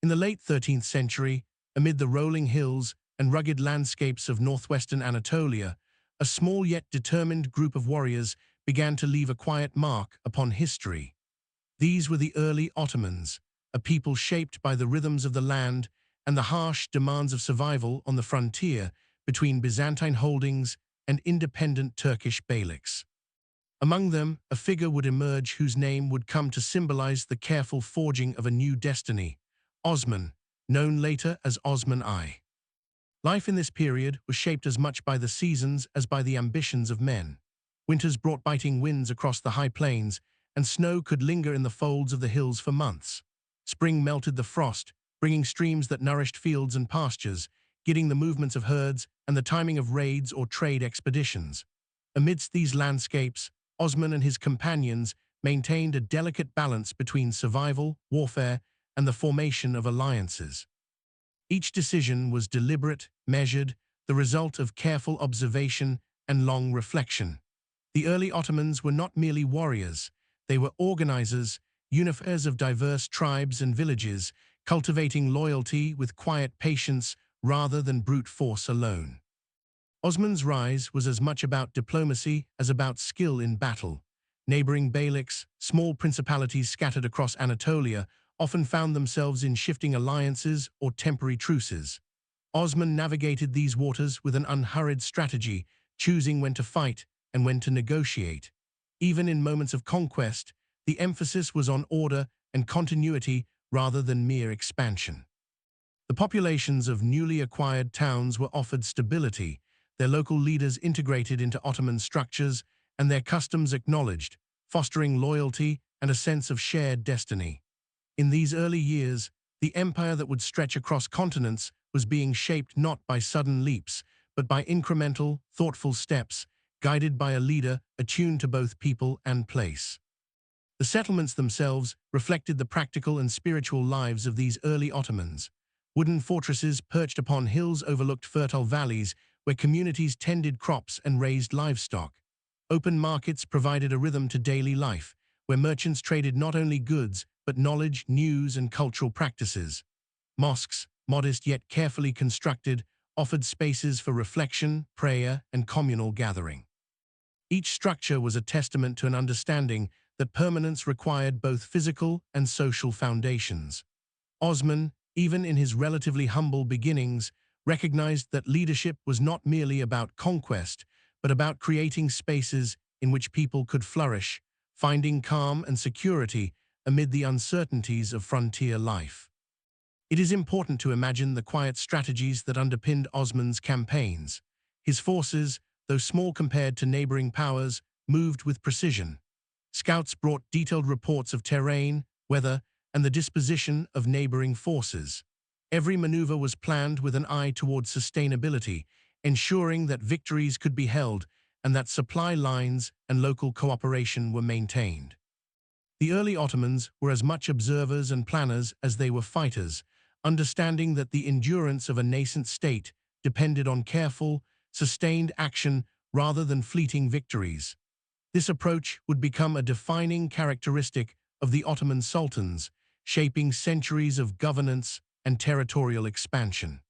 In the late 13th century, amid the rolling hills and rugged landscapes of northwestern Anatolia, a small yet determined group of warriors began to leave a quiet mark upon history. These were the early Ottomans, a people shaped by the rhythms of the land and the harsh demands of survival on the frontier between Byzantine holdings and independent Turkish beyliks. Among them, a figure would emerge whose name would come to symbolize the careful forging of a new destiny, Osman, known later as Osman I. Life in this period was shaped as much by the seasons as by the ambitions of men. Winters brought biting winds across the high plains, and snow could linger in the folds of the hills for months. Spring melted the frost, bringing streams that nourished fields and pastures, guiding the movements of herds and the timing of raids or trade expeditions. Amidst these landscapes, Osman and his companions maintained a delicate balance between survival, warfare, and the formation of alliances. Each decision was deliberate, measured, the result of careful observation and long reflection. The early Ottomans were not merely warriors, they were organizers, unifiers of diverse tribes and villages, cultivating loyalty with quiet patience rather than brute force alone. Osman's rise was as much about diplomacy as about skill in battle. Neighboring beyliks, small principalities scattered across Anatolia, often found themselves in shifting alliances or temporary truces. Osman navigated these waters with an unhurried strategy, choosing when to fight and when to negotiate. Even in moments of conquest, the emphasis was on order and continuity rather than mere expansion. The populations of newly acquired towns were offered stability, their local leaders integrated into Ottoman structures, and their customs acknowledged, fostering loyalty and a sense of shared destiny. In these early years, the empire that would stretch across continents was being shaped not by sudden leaps, but by incremental, thoughtful steps, guided by a leader attuned to both people and place. The settlements themselves reflected the practical and spiritual lives of these early Ottomans. Wooden fortresses perched upon hills overlooked fertile valleys where communities tended crops and raised livestock. Open markets provided a rhythm to daily life, where merchants traded not only goods, but knowledge, news, and cultural practices. Mosques, modest yet carefully constructed, offered spaces for reflection, prayer, and communal gathering. Each structure was a testament to an understanding that permanence required both physical and social foundations. Osman, even in his relatively humble beginnings, recognized that leadership was not merely about conquest, but about creating spaces in which people could flourish, finding calm and security amid the uncertainties of frontier life. It is important to imagine the quiet strategies that underpinned Osman's campaigns. His forces, though small compared to neighboring powers, moved with precision. Scouts brought detailed reports of terrain, weather, and the disposition of neighboring forces. Every maneuver was planned with an eye toward sustainability, ensuring that victories could be held and that supply lines and local cooperation were maintained. The early Ottomans were as much observers and planners as they were fighters, understanding that the endurance of a nascent state depended on careful, sustained action rather than fleeting victories. This approach would become a defining characteristic of the Ottoman Sultans, shaping centuries of governance and territorial expansion.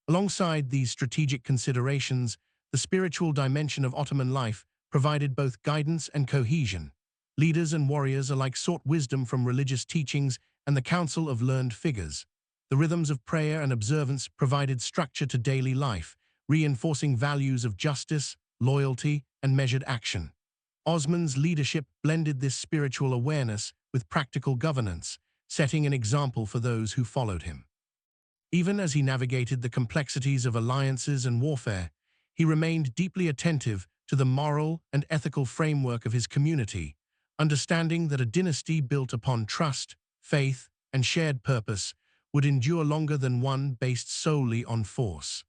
Alongside these strategic considerations, the spiritual dimension of Ottoman life provided both guidance and cohesion. Leaders and warriors alike sought wisdom from religious teachings and the counsel of learned figures. The rhythms of prayer and observance provided structure to daily life, reinforcing values of justice, loyalty, and measured action. Osman's leadership blended this spiritual awareness with practical governance, setting an example for those who followed him. Even as he navigated the complexities of alliances and warfare, he remained deeply attentive to the moral and ethical framework of his community, understanding that a dynasty built upon trust, faith, and shared purpose would endure longer than one based solely on force.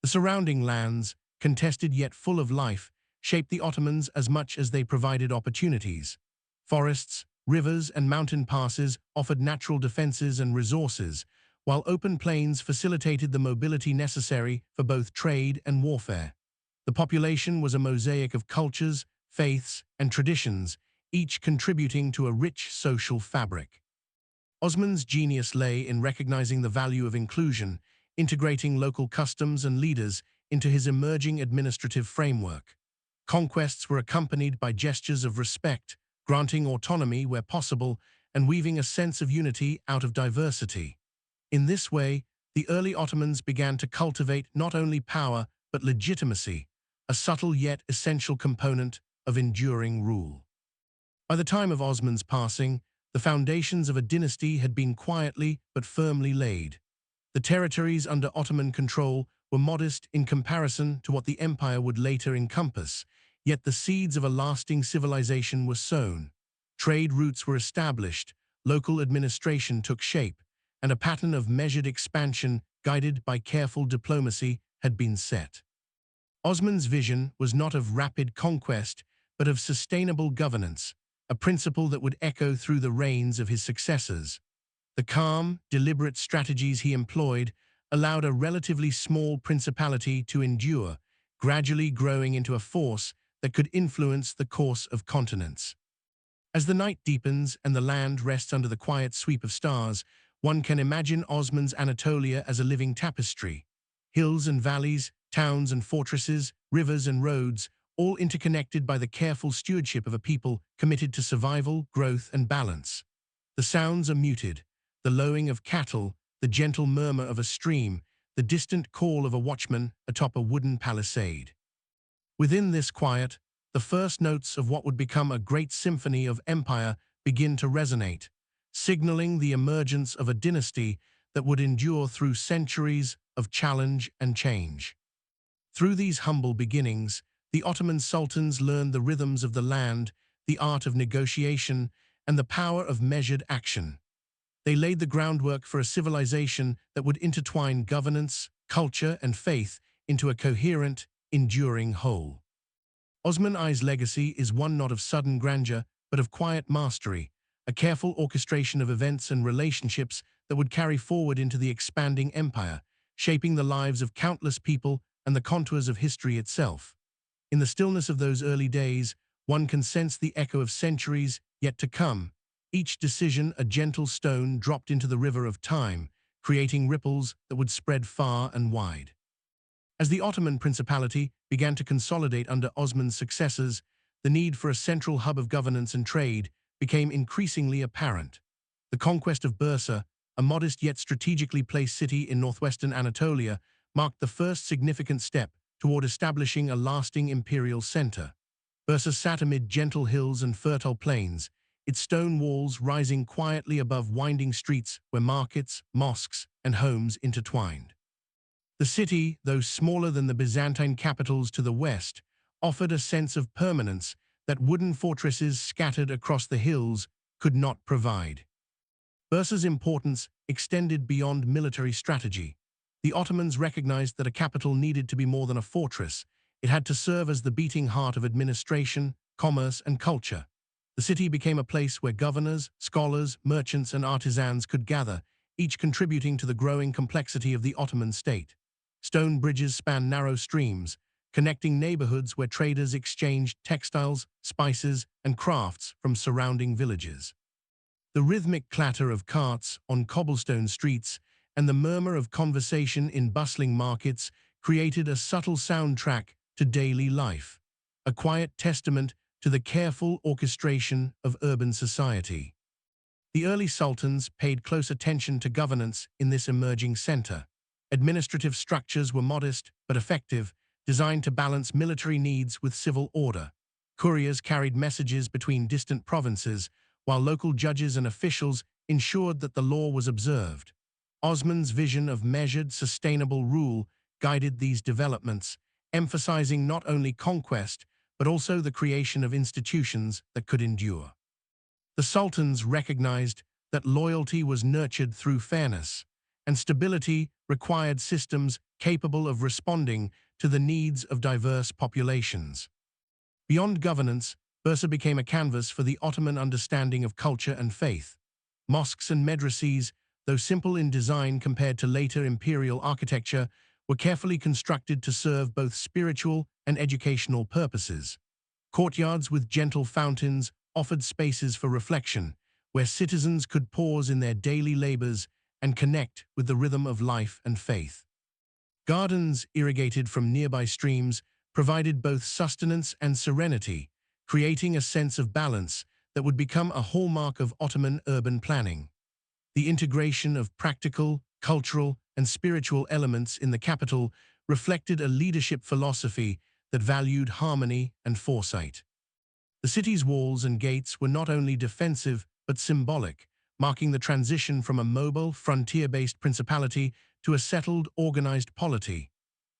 The surrounding lands, contested yet full of life, shaped the Ottomans as much as they provided opportunities. Forests, rivers, and mountain passes offered natural defenses and resources, while open plains facilitated the mobility necessary for both trade and warfare. The population was a mosaic of cultures, faiths, and traditions, each contributing to a rich social fabric. Osman's genius lay in recognizing the value of inclusion, integrating local customs and leaders into his emerging administrative framework. Conquests were accompanied by gestures of respect, granting autonomy where possible and weaving a sense of unity out of diversity. In this way, the early Ottomans began to cultivate not only power but legitimacy, a subtle yet essential component of enduring rule. By the time of Osman's passing, the foundations of a dynasty had been quietly but firmly laid. The territories under Ottoman control were modest in comparison to what the empire would later encompass, yet the seeds of a lasting civilization were sown. Trade routes were established, local administration took shape, and a pattern of measured expansion guided by careful diplomacy had been set. Osman's vision was not of rapid conquest, but of sustainable governance, a principle that would echo through the reigns of his successors. The calm, deliberate strategies he employed allowed a relatively small principality to endure, gradually growing into a force that could influence the course of continents. As the night deepens and the land rests under the quiet sweep of stars, one can imagine Osman's Anatolia as a living tapestry. Hills and valleys, towns and fortresses, rivers and roads, all interconnected by the careful stewardship of a people committed to survival, growth, and balance. The sounds are muted, the lowing of cattle, the gentle murmur of a stream, the distant call of a watchman atop a wooden palisade. Within this quiet, the first notes of what would become a great symphony of empire begin to resonate, signaling the emergence of a dynasty that would endure through centuries of challenge and change. Through these humble beginnings, the Ottoman sultans learned the rhythms of the land, the art of negotiation, and the power of measured action. They laid the groundwork for a civilization that would intertwine governance, culture, and faith into a coherent, enduring whole. Osman I's legacy is one not of sudden grandeur, but of quiet mastery, a careful orchestration of events and relationships that would carry forward into the expanding empire, shaping the lives of countless people and the contours of history itself. In the stillness of those early days, one can sense the echo of centuries yet to come, each decision a gentle stone dropped into the river of time, creating ripples that would spread far and wide. As the Ottoman Principality began to consolidate under Osman's successors, the need for a central hub of governance and trade became increasingly apparent. The conquest of Bursa, a modest yet strategically placed city in northwestern Anatolia, marked the first significant step toward establishing a lasting imperial center. Bursa sat amid gentle hills and fertile plains, its stone walls rising quietly above winding streets where markets, mosques, and homes intertwined. The city, though smaller than the Byzantine capitals to the west, offered a sense of permanence that wooden fortresses scattered across the hills could not provide. Bursa's importance extended beyond military strategy. The Ottomans recognized that a capital needed to be more than a fortress. It had to serve as the beating heart of administration, commerce, and culture. The city became a place where governors, scholars, merchants, and artisans could gather, each contributing to the growing complexity of the Ottoman state. Stone bridges spanned narrow streams, connecting neighborhoods where traders exchanged textiles, spices, and crafts from surrounding villages. The rhythmic clatter of carts on cobblestone streets and the murmur of conversation in bustling markets created a subtle soundtrack to daily life, a quiet testament to the careful orchestration of urban society. The early sultans paid close attention to governance in this emerging center. Administrative structures were modest but effective, designed to balance military needs with civil order. Couriers carried messages between distant provinces, while local judges and officials ensured that the law was observed. Osman's vision of measured, sustainable rule guided these developments, emphasizing not only conquest, but also the creation of institutions that could endure. The sultans recognized that loyalty was nurtured through fairness, and stability required systems capable of responding to the needs of diverse populations. Beyond governance, Bursa became a canvas for the Ottoman understanding of culture and faith. Mosques and madrases, though simple in design compared to later imperial architecture, were carefully constructed to serve both spiritual and educational purposes. Courtyards with gentle fountains offered spaces for reflection, where citizens could pause in their daily labors and connect with the rhythm of life and faith. Gardens irrigated from nearby streams provided both sustenance and serenity, creating a sense of balance that would become a hallmark of Ottoman urban planning. The integration of practical, cultural, and spiritual elements in the capital reflected a leadership philosophy that valued harmony and foresight. The city's walls and gates were not only defensive but symbolic, marking the transition from a mobile, frontier-based principality to a settled, organized polity.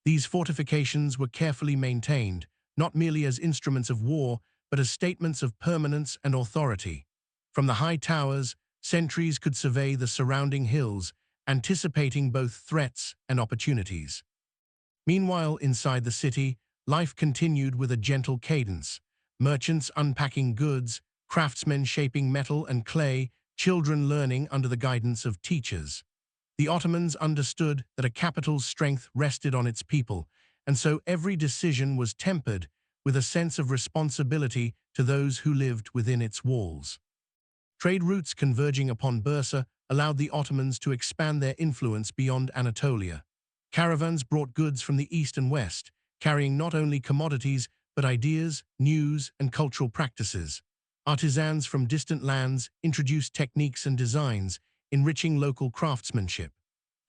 These fortifications were carefully maintained, not merely as instruments of war, but as statements of permanence and authority. From the high towers, sentries could survey the surrounding hills, anticipating both threats and opportunities. Meanwhile, inside the city, life continued with a gentle cadence. Merchants unpacking goods, craftsmen shaping metal and clay, children learning under the guidance of teachers. The Ottomans understood that a capital's strength rested on its people, and so every decision was tempered with a sense of responsibility to those who lived within its walls. Trade routes converging upon Bursa allowed the Ottomans to expand their influence beyond Anatolia. Caravans brought goods from the east and west, carrying not only commodities but ideas, news, and cultural practices. Artisans from distant lands introduced techniques and designs, enriching local craftsmanship.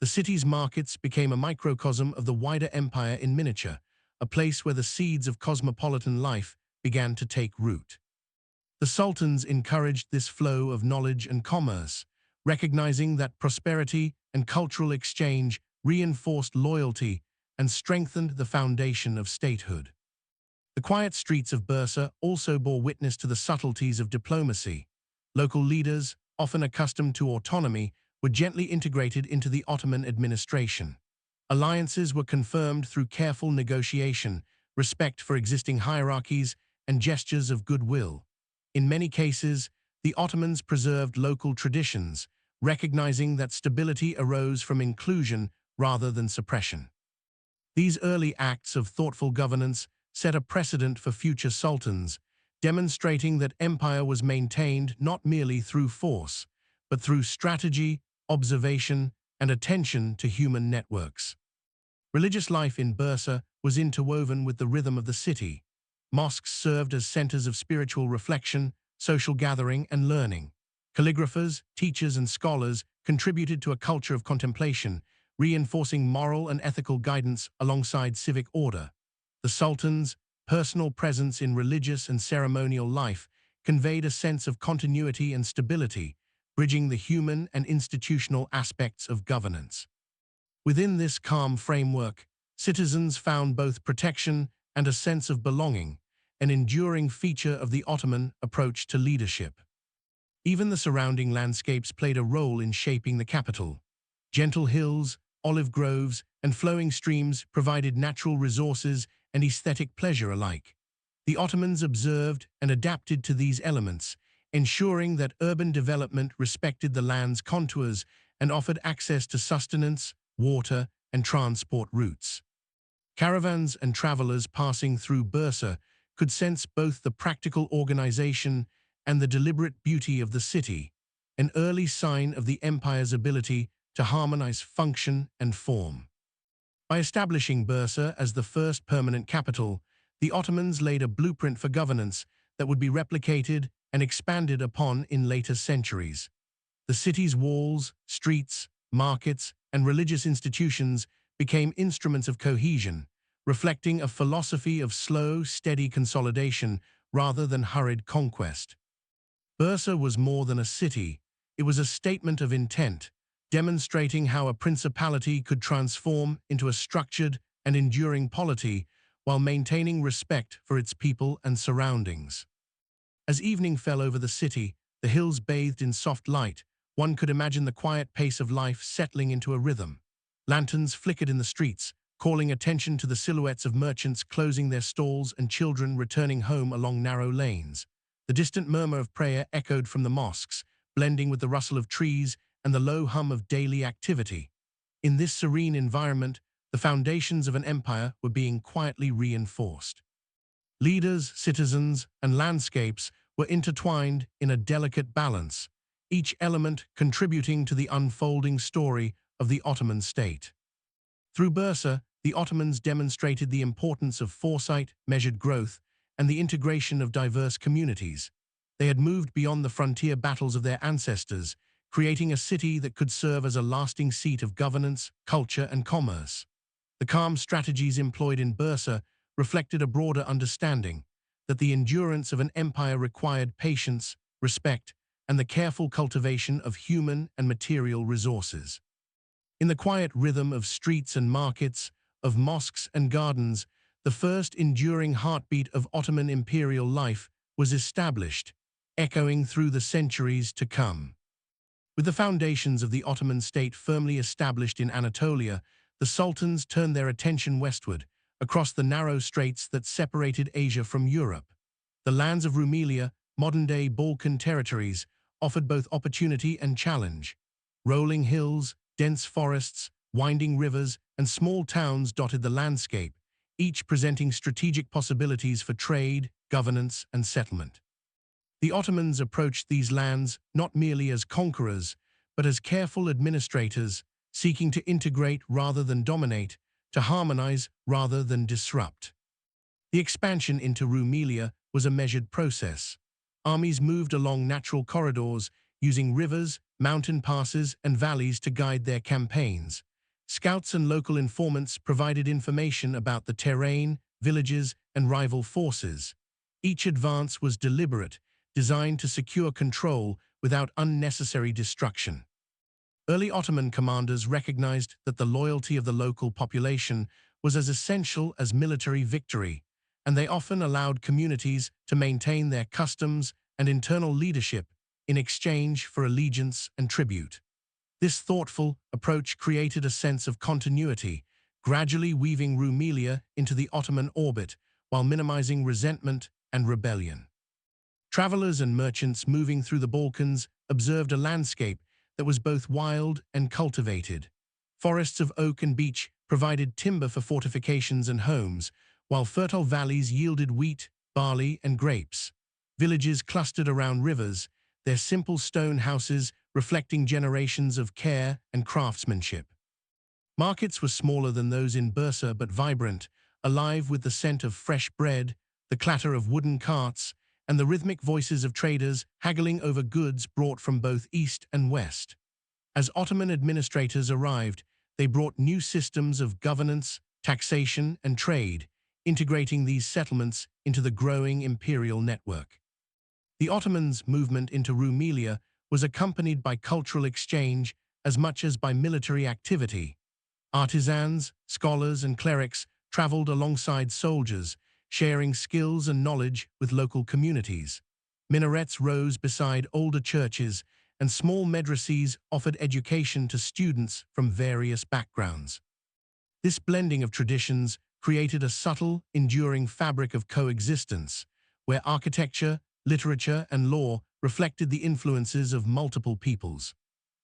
The city's markets became a microcosm of the wider empire in miniature, a place where the seeds of cosmopolitan life began to take root. The Sultans encouraged this flow of knowledge and commerce, recognizing that prosperity and cultural exchange reinforced loyalty and strengthened the foundation of statehood. The quiet streets of Bursa also bore witness to the subtleties of diplomacy. Local leaders, often accustomed to autonomy, were gently integrated into the Ottoman administration. Alliances were confirmed through careful negotiation, respect for existing hierarchies, and gestures of goodwill. In many cases, the Ottomans preserved local traditions, recognizing that stability arose from inclusion rather than suppression. These early acts of thoughtful governance set a precedent for future sultans, demonstrating that empire was maintained not merely through force, but through strategy, observation, and attention to human networks. Religious life in Bursa was interwoven with the rhythm of the city. Mosques served as centers of spiritual reflection, social gathering, and learning. Calligraphers, teachers, and scholars contributed to a culture of contemplation, reinforcing moral and ethical guidance alongside civic order. The Sultan's personal presence in religious and ceremonial life conveyed a sense of continuity and stability, bridging the human and institutional aspects of governance. Within this calm framework, citizens found both protection and a sense of belonging, an enduring feature of the Ottoman approach to leadership. Even the surrounding landscapes played a role in shaping the capital. Gentle hills, olive groves, and flowing streams provided natural resources and aesthetic pleasure alike. The Ottomans observed and adapted to these elements, ensuring that urban development respected the land's contours and offered access to sustenance, water, and transport routes. Caravans and travelers passing through Bursa could sense both the practical organization and the deliberate beauty of the city, an early sign of the empire's ability to harmonize function and form. By establishing Bursa as the first permanent capital, the Ottomans laid a blueprint for governance that would be replicated and expanded upon in later centuries. The city's walls, streets, markets, and religious institutions became instruments of cohesion, reflecting a philosophy of slow, steady consolidation rather than hurried conquest. Bursa was more than a city, it was a statement of intent, demonstrating how a principality could transform into a structured and enduring polity while maintaining respect for its people and surroundings. As evening fell over the city, the hills bathed in soft light, one could imagine the quiet pace of life settling into a rhythm. Lanterns flickered in the streets, calling attention to the silhouettes of merchants closing their stalls and children returning home along narrow lanes. The distant murmur of prayer echoed from the mosques, blending with the rustle of trees and the low hum of daily activity. In this serene environment, the foundations of an empire were being quietly reinforced. Leaders, citizens, and landscapes were intertwined in a delicate balance, each element contributing to the unfolding story of the Ottoman state. Through Bursa, the Ottomans demonstrated the importance of foresight, measured growth, and the integration of diverse communities. They had moved beyond the frontier battles of their ancestors, creating a city that could serve as a lasting seat of governance, culture, and commerce. The calm strategies employed in Bursa reflected a broader understanding that the endurance of an empire required patience, respect, and the careful cultivation of human and material resources. In the quiet rhythm of streets and markets, of mosques and gardens, the first enduring heartbeat of Ottoman imperial life was established, echoing through the centuries to come. With the foundations of the Ottoman state firmly established in Anatolia, the Sultans turned their attention westward, across the narrow straits that separated Asia from Europe. The lands of Rumelia, modern-day Balkan territories, offered both opportunity and challenge. Rolling hills, dense forests, winding rivers, and small towns dotted the landscape, each presenting strategic possibilities for trade, governance, and settlement. The Ottomans approached these lands not merely as conquerors, but as careful administrators, seeking to integrate rather than dominate, to harmonize rather than disrupt. The expansion into Rumelia was a measured process. Armies moved along natural corridors, using rivers, mountain passes, and valleys to guide their campaigns. Scouts and local informants provided information about the terrain, villages, and rival forces. Each advance was deliberate, designed to secure control without unnecessary destruction. Early Ottoman commanders recognized that the loyalty of the local population was as essential as military victory, and they often allowed communities to maintain their customs and internal leadership in exchange for allegiance and tribute. This thoughtful approach created a sense of continuity, gradually weaving Rumelia into the Ottoman orbit while minimizing resentment and rebellion. Travelers and merchants moving through the Balkans observed a landscape that was both wild and cultivated. Forests of oak and beech provided timber for fortifications and homes, while fertile valleys yielded wheat, barley, and grapes. Villages clustered around rivers, their simple stone houses reflecting generations of care and craftsmanship. Markets were smaller than those in Bursa but vibrant, alive with the scent of fresh bread, the clatter of wooden carts, and the rhythmic voices of traders haggling over goods brought from both east and west. As Ottoman administrators arrived, they brought new systems of governance, taxation, and trade, integrating these settlements into the growing imperial network. The Ottomans' movement into Rumelia was accompanied by cultural exchange as much as by military activity. Artisans, scholars, and clerics traveled alongside soldiers, sharing skills and knowledge with local communities. Minarets rose beside older churches, and small madrasas offered education to students from various backgrounds. This blending of traditions created a subtle, enduring fabric of coexistence, where architecture, literature, and law reflected the influences of multiple peoples.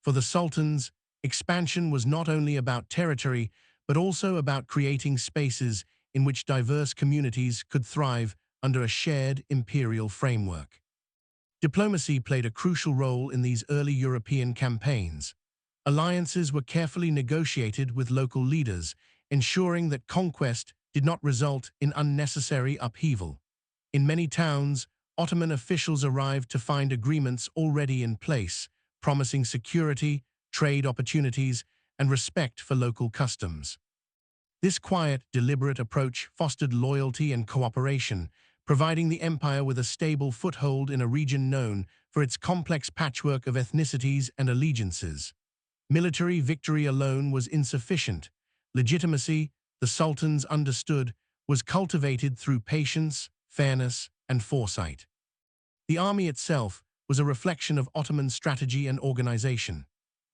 For the Sultans, expansion was not only about territory, but also about creating spaces in which diverse communities could thrive under a shared imperial framework. Diplomacy played a crucial role in these early European campaigns. Alliances were carefully negotiated with local leaders, ensuring that conquest did not result in unnecessary upheaval. In many towns, Ottoman officials arrived to find agreements already in place, promising security, trade opportunities, and respect for local customs. This quiet, deliberate approach fostered loyalty and cooperation, providing the empire with a stable foothold in a region known for its complex patchwork of ethnicities and allegiances. Military victory alone was insufficient. Legitimacy, the Sultans understood, was cultivated through patience, fairness, and foresight. The army itself was a reflection of Ottoman strategy and organization.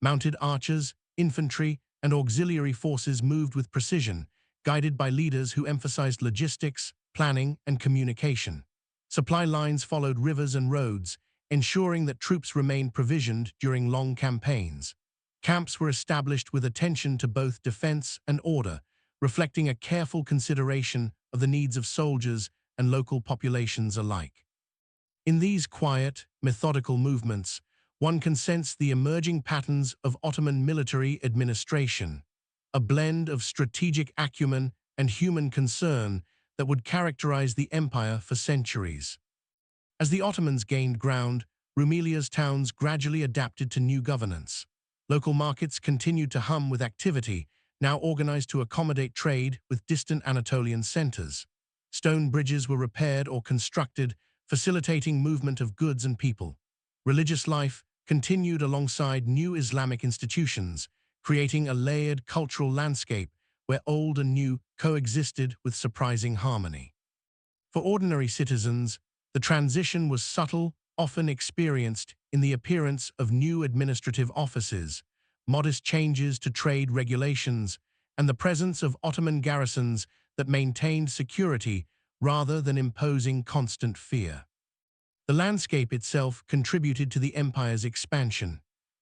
Mounted archers, infantry, and auxiliary forces moved with precision, guided by leaders who emphasized logistics, planning, and communication. Supply lines followed rivers and roads, ensuring that troops remained provisioned during long campaigns. Camps were established with attention to both defense and order, reflecting a careful consideration of the needs of soldiers and local populations alike. In these quiet, methodical movements, one can sense the emerging patterns of Ottoman military administration, a blend of strategic acumen and human concern that would characterize the empire for centuries. As the Ottomans gained ground, Rumelia's towns gradually adapted to new governance. Local markets continued to hum with activity, now organized to accommodate trade with distant Anatolian centers. Stone bridges were repaired or constructed, facilitating movement of goods and people. Religious life continued alongside new Islamic institutions, creating a layered cultural landscape where old and new coexisted with surprising harmony. For ordinary citizens, the transition was subtle, often experienced in the appearance of new administrative offices, modest changes to trade regulations, and the presence of Ottoman garrisons that maintained security rather than imposing constant fear. The landscape itself contributed to the empire's expansion.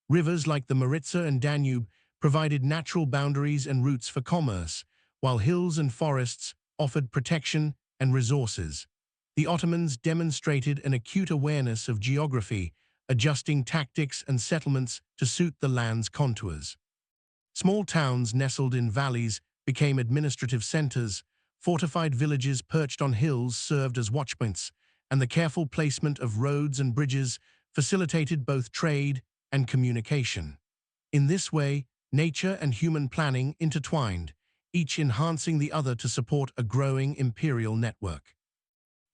Rivers like the Maritsa and Danube provided natural boundaries and routes for commerce, while hills and forests offered protection and resources. The Ottomans demonstrated an acute awareness of geography, adjusting tactics and settlements to suit the land's contours. Small towns nestled in valleys became administrative centers, fortified villages perched on hills served as watchpoints, and the careful placement of roads and bridges facilitated both trade and communication. In this way, nature and human planning intertwined, each enhancing the other to support a growing imperial network.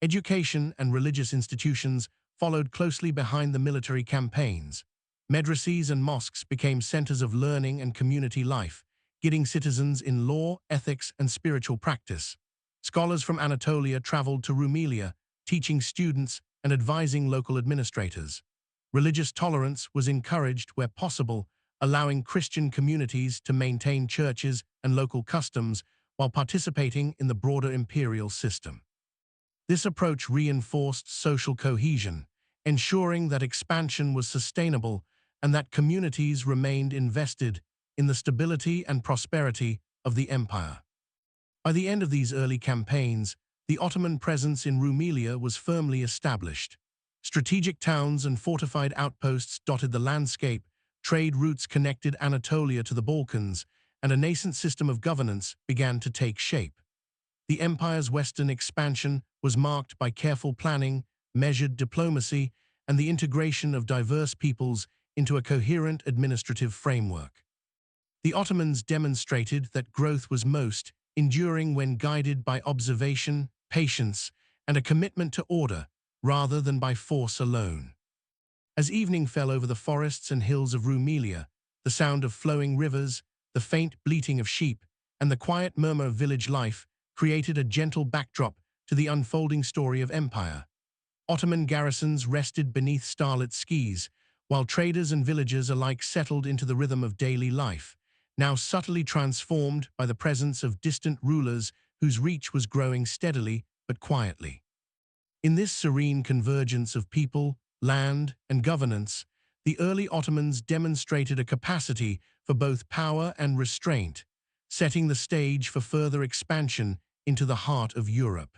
Education and religious institutions followed closely behind the military campaigns. Madrases and mosques became centers of learning and community life, guiding citizens in law, ethics, and spiritual practice. Scholars from Anatolia traveled to Rumelia, teaching students and advising local administrators. Religious tolerance was encouraged where possible, allowing Christian communities to maintain churches and local customs while participating in the broader imperial system. This approach reinforced social cohesion, ensuring that expansion was sustainable and that communities remained invested in the stability and prosperity of the empire. By the end of these early campaigns, the Ottoman presence in Rumelia was firmly established. Strategic towns and fortified outposts dotted the landscape, trade routes connected Anatolia to the Balkans, and a nascent system of governance began to take shape. The empire's western expansion was marked by careful planning, measured diplomacy, and the integration of diverse peoples into a coherent administrative framework. The Ottomans demonstrated that growth was most enduring when guided by observation, patience, and a commitment to order, rather than by force alone. As evening fell over the forests and hills of Rumelia, the sound of flowing rivers, the faint bleating of sheep, and the quiet murmur of village life created a gentle backdrop to the unfolding story of empire. Ottoman garrisons rested beneath starlit skies, while traders and villagers alike settled into the rhythm of daily life, now subtly transformed by the presence of distant rulers whose reach was growing steadily but quietly. In this serene convergence of people, land, and governance, the early Ottomans demonstrated a capacity for both power and restraint, setting the stage for further expansion into the heart of Europe.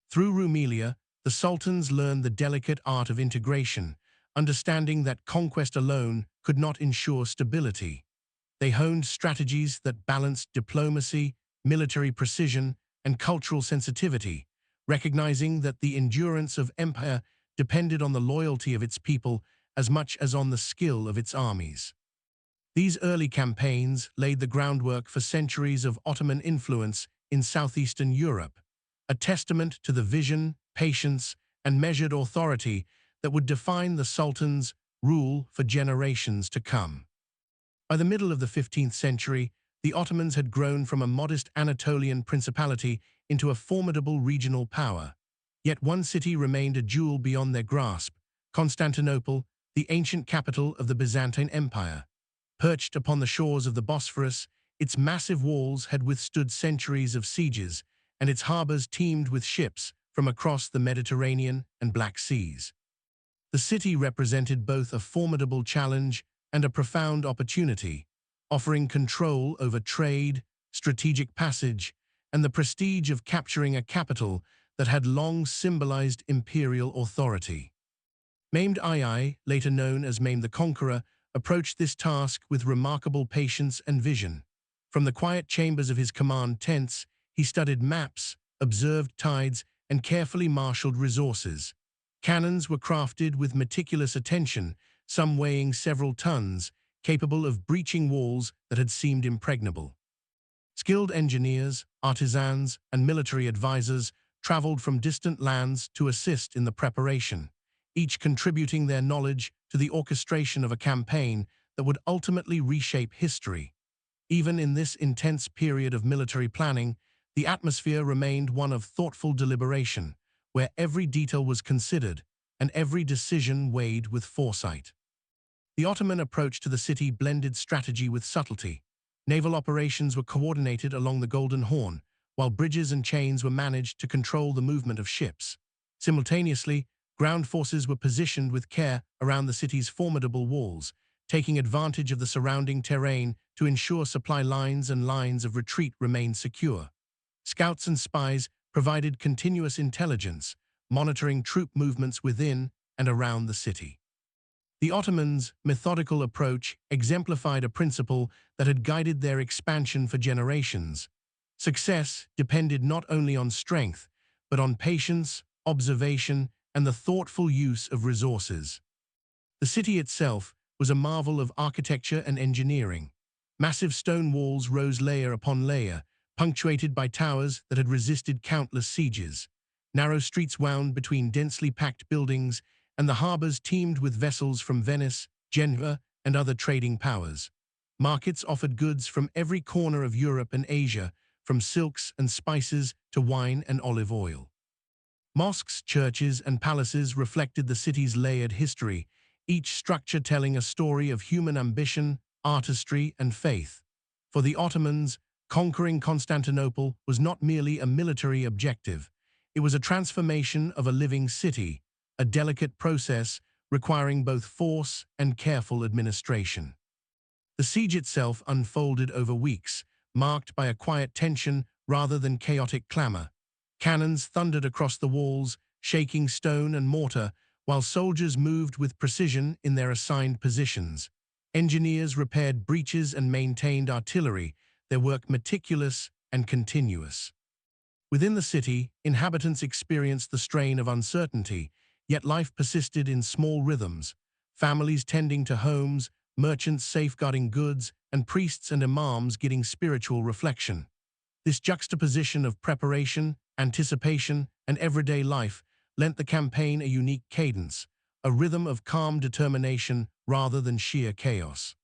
Through Rumelia, the Sultans learned the delicate art of integration, understanding that conquest alone could not ensure stability. They honed strategies that balanced diplomacy, military precision, and cultural sensitivity, recognizing that the endurance of empire depended on the loyalty of its people as much as on the skill of its armies. These early campaigns laid the groundwork for centuries of Ottoman influence in southeastern Europe, a testament to the vision, patience, and measured authority that would define the Sultans' rule for generations to come. By the middle of the 15th century, the Ottomans had grown from a modest Anatolian principality into a formidable regional power. Yet one city remained a jewel beyond their grasp: Constantinople, the ancient capital of the Byzantine Empire. Perched upon the shores of the Bosphorus, its massive walls had withstood centuries of sieges, and its harbors teemed with ships from across the Mediterranean and Black Seas. The city represented both a formidable challenge and a profound opportunity, offering control over trade, strategic passage, and the prestige of capturing a capital that had long symbolized imperial authority. Maimed II, later known as Maimed the Conqueror, approached this task with remarkable patience and vision. From the quiet chambers of his command tents, he studied maps, observed tides, and carefully marshaled resources. Cannons were crafted with meticulous attention, some weighing several tons, capable of breaching walls that had seemed impregnable. Skilled engineers, artisans, and military advisors traveled from distant lands to assist in the preparation, each contributing their knowledge to the orchestration of a campaign that would ultimately reshape history. Even in this intense period of military planning, the atmosphere remained one of thoughtful deliberation, where every detail was considered and every decision weighed with foresight. The Ottoman approach to the city blended strategy with subtlety. Naval operations were coordinated along the Golden Horn, while bridges and chains were managed to control the movement of ships. Simultaneously, ground forces were positioned with care around the city's formidable walls, taking advantage of the surrounding terrain to ensure supply lines and lines of retreat remained secure. Scouts and spies provided continuous intelligence, monitoring troop movements within and around the city. The Ottomans' methodical approach exemplified a principle that had guided their expansion for generations. Success depended not only on strength, but on patience, observation, and the thoughtful use of resources. The city itself was a marvel of architecture and engineering. Massive stone walls rose layer upon layer, punctuated by towers that had resisted countless sieges. Narrow streets wound between densely packed buildings, and the harbors teemed with vessels from Venice, Genoa, and other trading powers. Markets offered goods from every corner of Europe and Asia, from silks and spices to wine and olive oil. Mosques, churches, and palaces reflected the city's layered history, each structure telling a story of human ambition, artistry, and faith. For the Ottomans, conquering Constantinople was not merely a military objective. It was a transformation of a living city, a delicate process requiring both force and careful administration. The siege itself unfolded over weeks, marked by a quiet tension rather than chaotic clamor. Cannons thundered across the walls, shaking stone and mortar, while soldiers moved with precision in their assigned positions. Engineers repaired breaches and maintained artillery, their work meticulous and continuous. Within the city, inhabitants experienced the strain of uncertainty, yet life persisted in small rhythms, families tending to homes, merchants safeguarding goods, and priests and imams getting spiritual reflection. This juxtaposition of preparation, anticipation, and everyday life lent the campaign a unique cadence, a rhythm of calm determination rather than sheer chaos.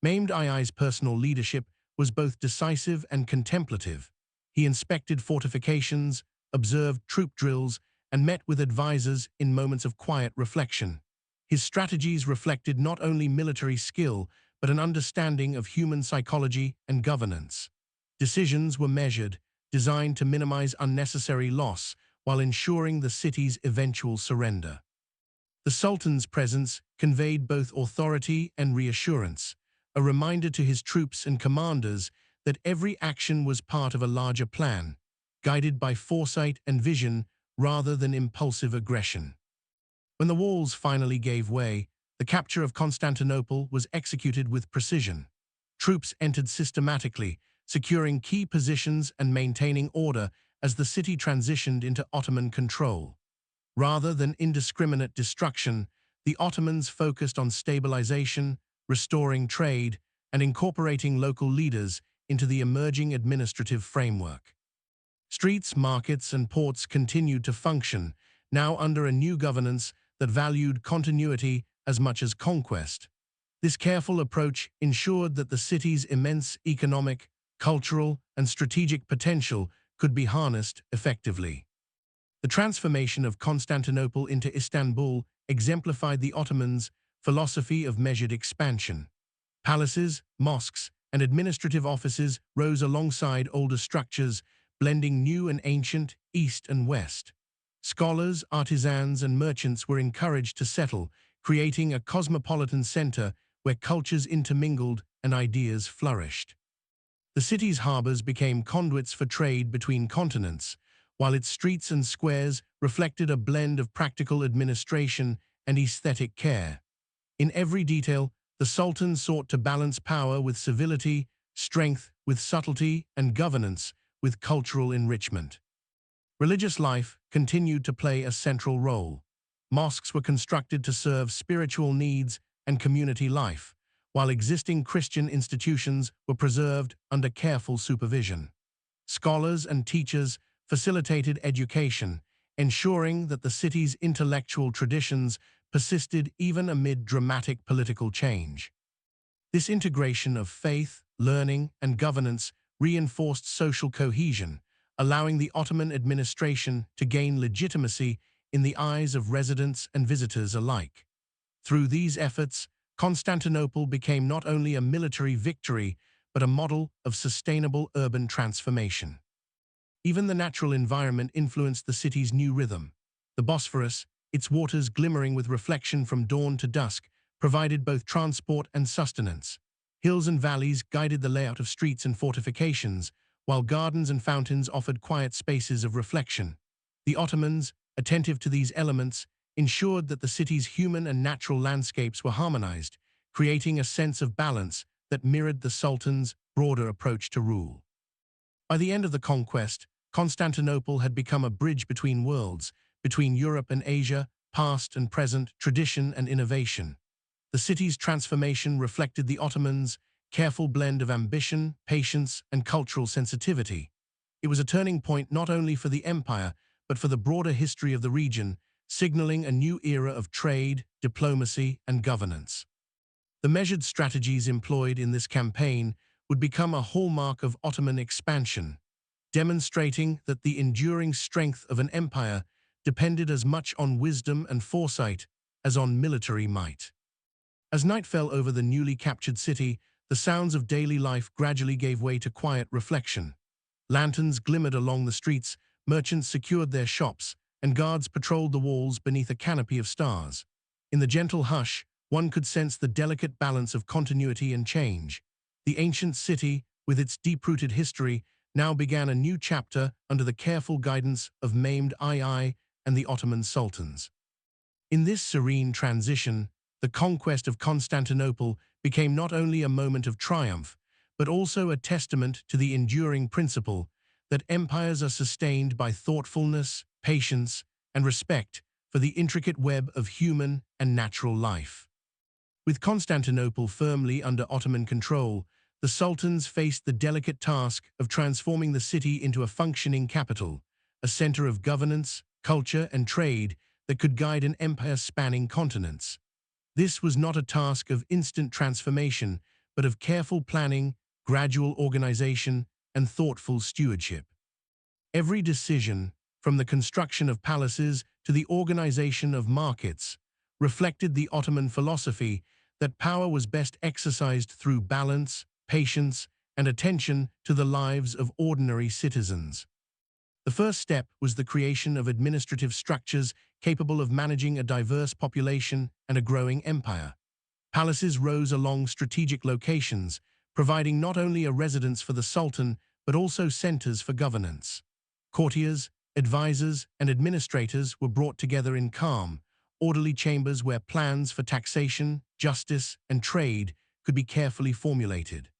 Maimed II's personal leadership was both decisive and contemplative. He inspected fortifications, observed troop drills, and met with advisors in moments of quiet reflection. His strategies reflected not only military skill, but an understanding of human psychology and governance. Decisions were measured, designed to minimize unnecessary loss while ensuring the city's eventual surrender. The Sultan's presence conveyed both authority and reassurance, a reminder to his troops and commanders that every action was part of a larger plan, guided by foresight and vision rather than impulsive aggression. When the walls finally gave way, the capture of Constantinople was executed with precision. Troops entered systematically, securing key positions and maintaining order as the city transitioned into Ottoman control. Rather than indiscriminate destruction, the Ottomans focused on stabilization, restoring trade, and incorporating local leaders into the emerging administrative framework. Streets, markets, and ports continued to function, now under a new governance that valued continuity as much as conquest. This careful approach ensured that the city's immense economic, cultural, and strategic potential could be harnessed effectively. The transformation of Constantinople into Istanbul exemplified the Ottomans' philosophy of measured expansion. Palaces, mosques, and administrative offices rose alongside older structures, blending new and ancient, east and west. Scholars, artisans, and merchants were encouraged to settle, creating a cosmopolitan center where cultures intermingled and ideas flourished. The city's harbors became conduits for trade between continents, while its streets and squares reflected a blend of practical administration and aesthetic care. In every detail, the Sultans sought to balance power with civility, strength with subtlety, and governance with cultural enrichment. Religious life continued to play a central role. Mosques were constructed to serve spiritual needs and community life, while existing Christian institutions were preserved under careful supervision. Scholars and teachers facilitated education, ensuring that the city's intellectual traditions persisted even amid dramatic political change. This integration of faith, learning, and governance reinforced social cohesion, allowing the Ottoman administration to gain legitimacy in the eyes of residents and visitors alike. Through these efforts, Constantinople became not only a military victory, but a model of sustainable urban transformation. Even the natural environment influenced the city's new rhythm. The Bosphorus, its waters glimmering with reflection from dawn to dusk, provided both transport and sustenance. Hills and valleys guided the layout of streets and fortifications, while gardens and fountains offered quiet spaces of reflection. The Ottomans, attentive to these elements, ensured that the city's human and natural landscapes were harmonized, creating a sense of balance that mirrored the Sultan's broader approach to rule. By the end of the conquest, Constantinople had become a bridge between worlds, between Europe and Asia, past and present, tradition and innovation. The city's transformation reflected the Ottomans' careful blend of ambition, patience, and cultural sensitivity. It was a turning point not only for the empire, but for the broader history of the region, signaling a new era of trade, diplomacy, and governance. The measured strategies employed in this campaign would become a hallmark of Ottoman expansion, demonstrating that the enduring strength of an empire depended as much on wisdom and foresight as on military might. As night fell over the newly captured city, the sounds of daily life gradually gave way to quiet reflection. Lanterns glimmered along the streets, merchants secured their shops, and guards patrolled the walls beneath a canopy of stars. In the gentle hush, one could sense the delicate balance of continuity and change. The ancient city, with its deep-rooted history, now began a new chapter under the careful guidance of maimed II and the Ottoman sultans. In this serene transition, the conquest of Constantinople became not only a moment of triumph, but also a testament to the enduring principle that empires are sustained by thoughtfulness, patience, and respect for the intricate web of human and natural life. With Constantinople firmly under Ottoman control, the Sultans faced the delicate task of transforming the city into a functioning capital, a center of governance, culture, and trade that could guide an empire spanning continents. This was not a task of instant transformation, but of careful planning, gradual organization, and thoughtful stewardship. Every decision, from the construction of palaces to the organization of markets, reflected the Ottoman philosophy that power was best exercised through balance, patience, and attention to the lives of ordinary citizens. The first step was the creation of administrative structures capable of managing a diverse population and a growing empire. Palaces rose along strategic locations, providing not only a residence for the Sultan, but also centers for governance. Courtiers, advisors, and administrators were brought together in calm, orderly chambers where plans for taxation, justice, and trade could be carefully formulated.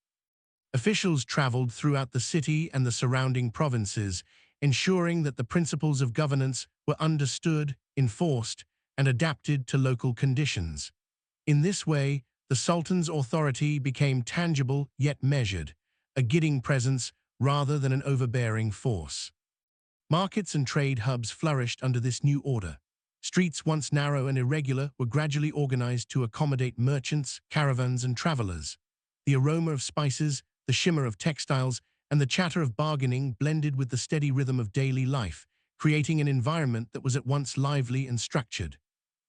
Officials traveled throughout the city and the surrounding provinces, ensuring that the principles of governance were understood, enforced, and adapted to local conditions. In this way, the Sultan's authority became tangible yet measured, a guiding presence rather than an overbearing force. Markets and trade hubs flourished under this new order. Streets once narrow and irregular were gradually organized to accommodate merchants, caravans, and travelers. The aroma of spices, the shimmer of textiles, and the chatter of bargaining blended with the steady rhythm of daily life, creating an environment that was at once lively and structured.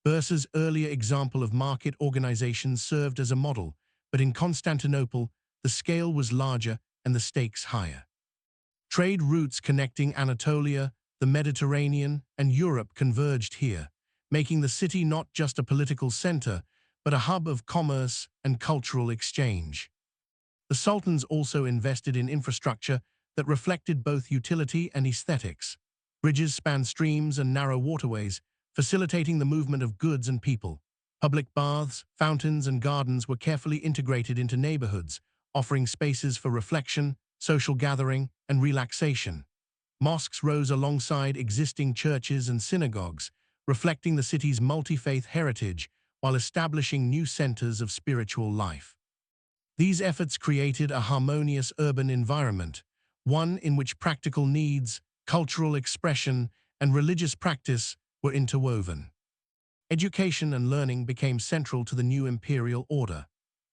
Bursa's earlier example of market organization served as a model, but in Constantinople, the scale was larger and the stakes higher. Trade routes connecting Anatolia, the Mediterranean, and Europe converged here, making the city not just a political center, but a hub of commerce and cultural exchange. The Sultans also invested in infrastructure that reflected both utility and aesthetics. Bridges spanned streams and narrow waterways, facilitating the movement of goods and people. Public baths, fountains, and gardens were carefully integrated into neighborhoods, offering spaces for reflection, social gathering, and relaxation. Mosques rose alongside existing churches and synagogues, reflecting the city's multi-faith heritage while establishing new centers of spiritual life. These efforts created a harmonious urban environment, one in which practical needs, cultural expression, and religious practice were interwoven. Education and learning became central to the new imperial order.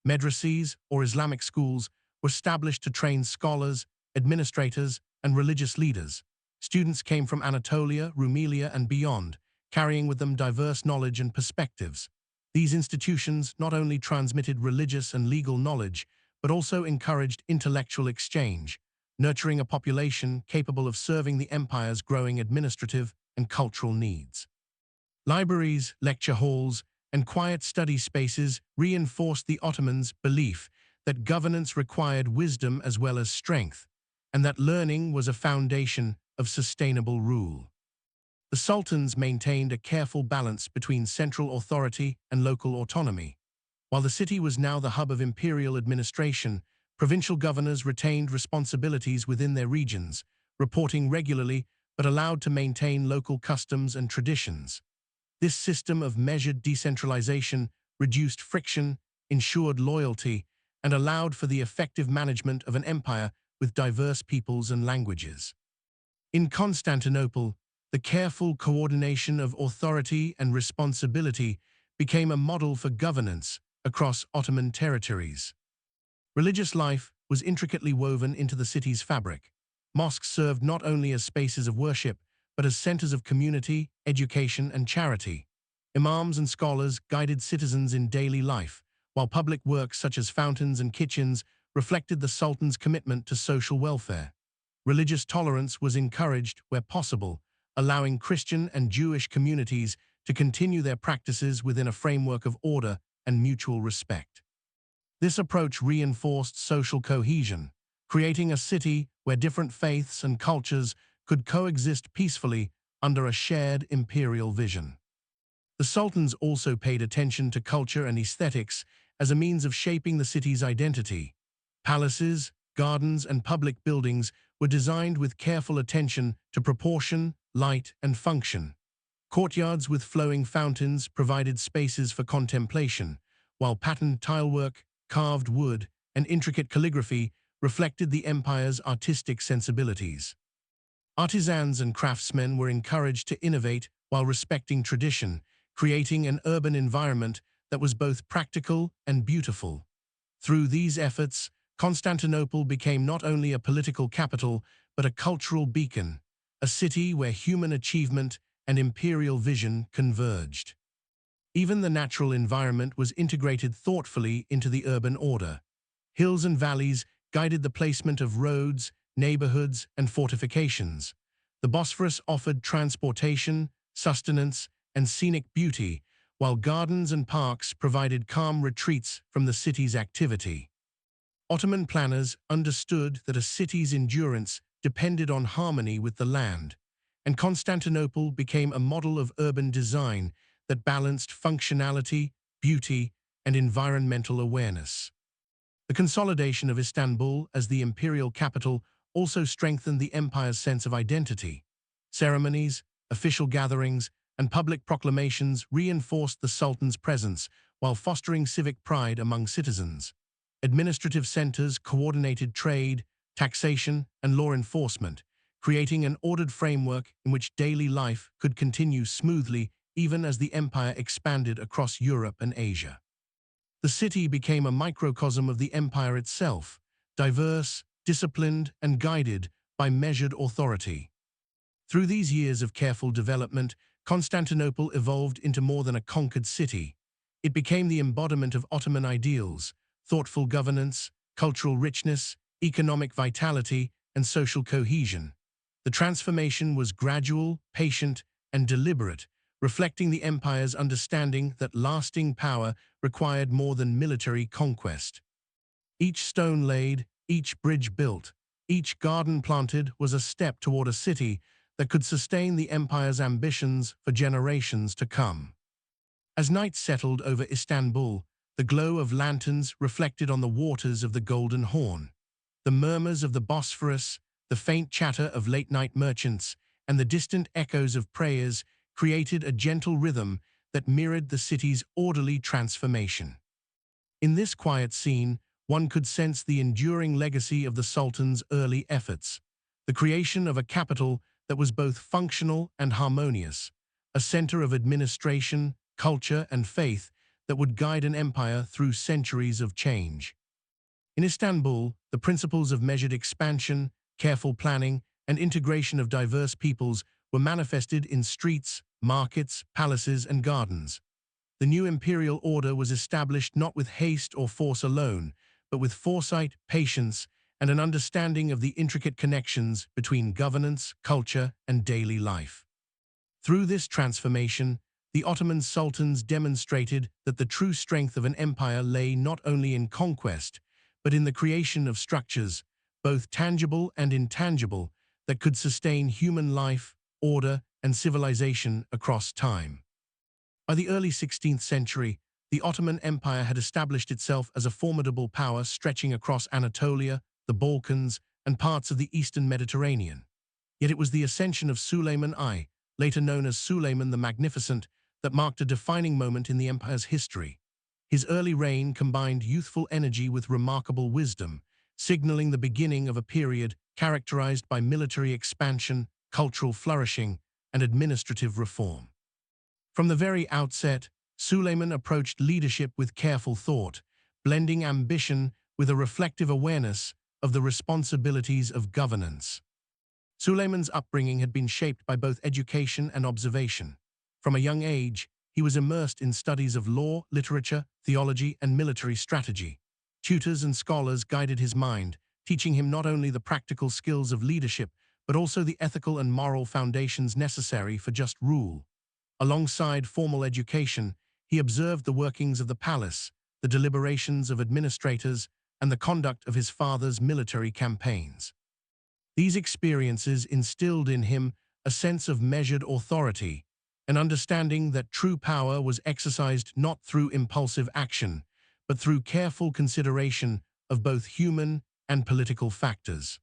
Madrasas, or Islamic schools, were established to train scholars, administrators, and religious leaders. Students came from Anatolia, Rumelia, and beyond, carrying with them diverse knowledge and perspectives. These institutions not only transmitted religious and legal knowledge, but also encouraged intellectual exchange, nurturing a population capable of serving the empire's growing administrative and cultural needs. Libraries, lecture halls, and quiet study spaces reinforced the Ottomans' belief that governance required wisdom as well as strength, and that learning was a foundation of sustainable rule. The Sultans maintained a careful balance between central authority and local autonomy. While the city was now the hub of imperial administration, provincial governors retained responsibilities within their regions, reporting regularly but allowed to maintain local customs and traditions. This system of measured decentralization reduced friction, ensured loyalty, and allowed for the effective management of an empire with diverse peoples and languages. In Constantinople, the careful coordination of authority and responsibility became a model for governance across Ottoman territories. Religious life was intricately woven into the city's fabric. Mosques served not only as spaces of worship, but as centers of community, education, and charity. Imams and scholars guided citizens in daily life, while public works such as fountains and kitchens reflected the Sultan's commitment to social welfare. Religious tolerance was encouraged where possible, allowing Christian and Jewish communities to continue their practices within a framework of order and mutual respect. This approach reinforced social cohesion, creating a city where different faiths and cultures could coexist peacefully under a shared imperial vision. The Sultans also paid attention to culture and aesthetics as a means of shaping the city's identity. Palaces, gardens, and public buildings were designed with careful attention to proportion, light, and function. Courtyards with flowing fountains provided spaces for contemplation, while patterned tilework, carved wood, and intricate calligraphy reflected the empire's artistic sensibilities. Artisans and craftsmen were encouraged to innovate while respecting tradition, creating an urban environment that was both practical and beautiful. Through these efforts, Constantinople became not only a political capital, but a cultural beacon, a city where human achievement and imperial vision converged. Even the natural environment was integrated thoughtfully into the urban order. Hills and valleys guided the placement of roads, neighborhoods, and fortifications. The Bosphorus offered transportation, sustenance, and scenic beauty, while gardens and parks provided calm retreats from the city's activity. Ottoman planners understood that a city's endurance depended on harmony with the land, and Constantinople became a model of urban design that balanced functionality, beauty, and environmental awareness. The consolidation of Istanbul as the imperial capital also strengthened the empire's sense of identity. Ceremonies, official gatherings, and public proclamations reinforced the Sultan's presence while fostering civic pride among citizens. Administrative centers coordinated trade, taxation, and law enforcement, creating an ordered framework in which daily life could continue smoothly even as the empire expanded across Europe and Asia. The city became a microcosm of the empire itself, diverse, disciplined, and guided by measured authority. Through these years of careful development, Constantinople evolved into more than a conquered city. It became the embodiment of Ottoman ideals, thoughtful governance, cultural richness, economic vitality, and social cohesion. The transformation was gradual, patient, and deliberate, reflecting the empire's understanding that lasting power required more than military conquest. Each stone laid, each bridge built, each garden planted was a step toward a city that could sustain the empire's ambitions for generations to come. As night settled over Istanbul, the glow of lanterns reflected on the waters of the Golden Horn. The murmurs of the Bosphorus, the faint chatter of late-night merchants, and the distant echoes of prayers created a gentle rhythm that mirrored the city's orderly transformation. In this quiet scene, one could sense the enduring legacy of the Sultan's early efforts, the creation of a capital that was both functional and harmonious, a center of administration, culture, and faith that would guide an empire through centuries of change. In Istanbul, the principles of measured expansion, careful planning, and integration of diverse peoples were manifested in streets, markets, palaces, and gardens. The new imperial order was established not with haste or force alone, but with foresight, patience, and an understanding of the intricate connections between governance, culture, and daily life. Through this transformation, the Ottoman sultans demonstrated that the true strength of an empire lay not only in conquest, but in the creation of structures, both tangible and intangible, that could sustain human life, order, and civilization across time. By the early 16th century, the Ottoman Empire had established itself as a formidable power stretching across Anatolia, the Balkans, and parts of the eastern Mediterranean. Yet it was the ascension of Suleiman I, later known as Suleiman the Magnificent, that marked a defining moment in the empire's history. His early reign combined youthful energy with remarkable wisdom, signaling the beginning of a period characterized by military expansion, cultural flourishing, and administrative reform. From the very outset, Suleiman approached leadership with careful thought, blending ambition with a reflective awareness of the responsibilities of governance. Suleiman's upbringing had been shaped by both education and observation. From a young age, he was immersed in studies of law, literature, theology, and military strategy. Tutors and scholars guided his mind, teaching him not only the practical skills of leadership, but also the ethical and moral foundations necessary for just rule. Alongside formal education, he observed the workings of the palace, the deliberations of administrators, and the conduct of his father's military campaigns. These experiences instilled in him a sense of measured authority, an understanding that true power was exercised not through impulsive action, but through careful consideration of both human and political factors.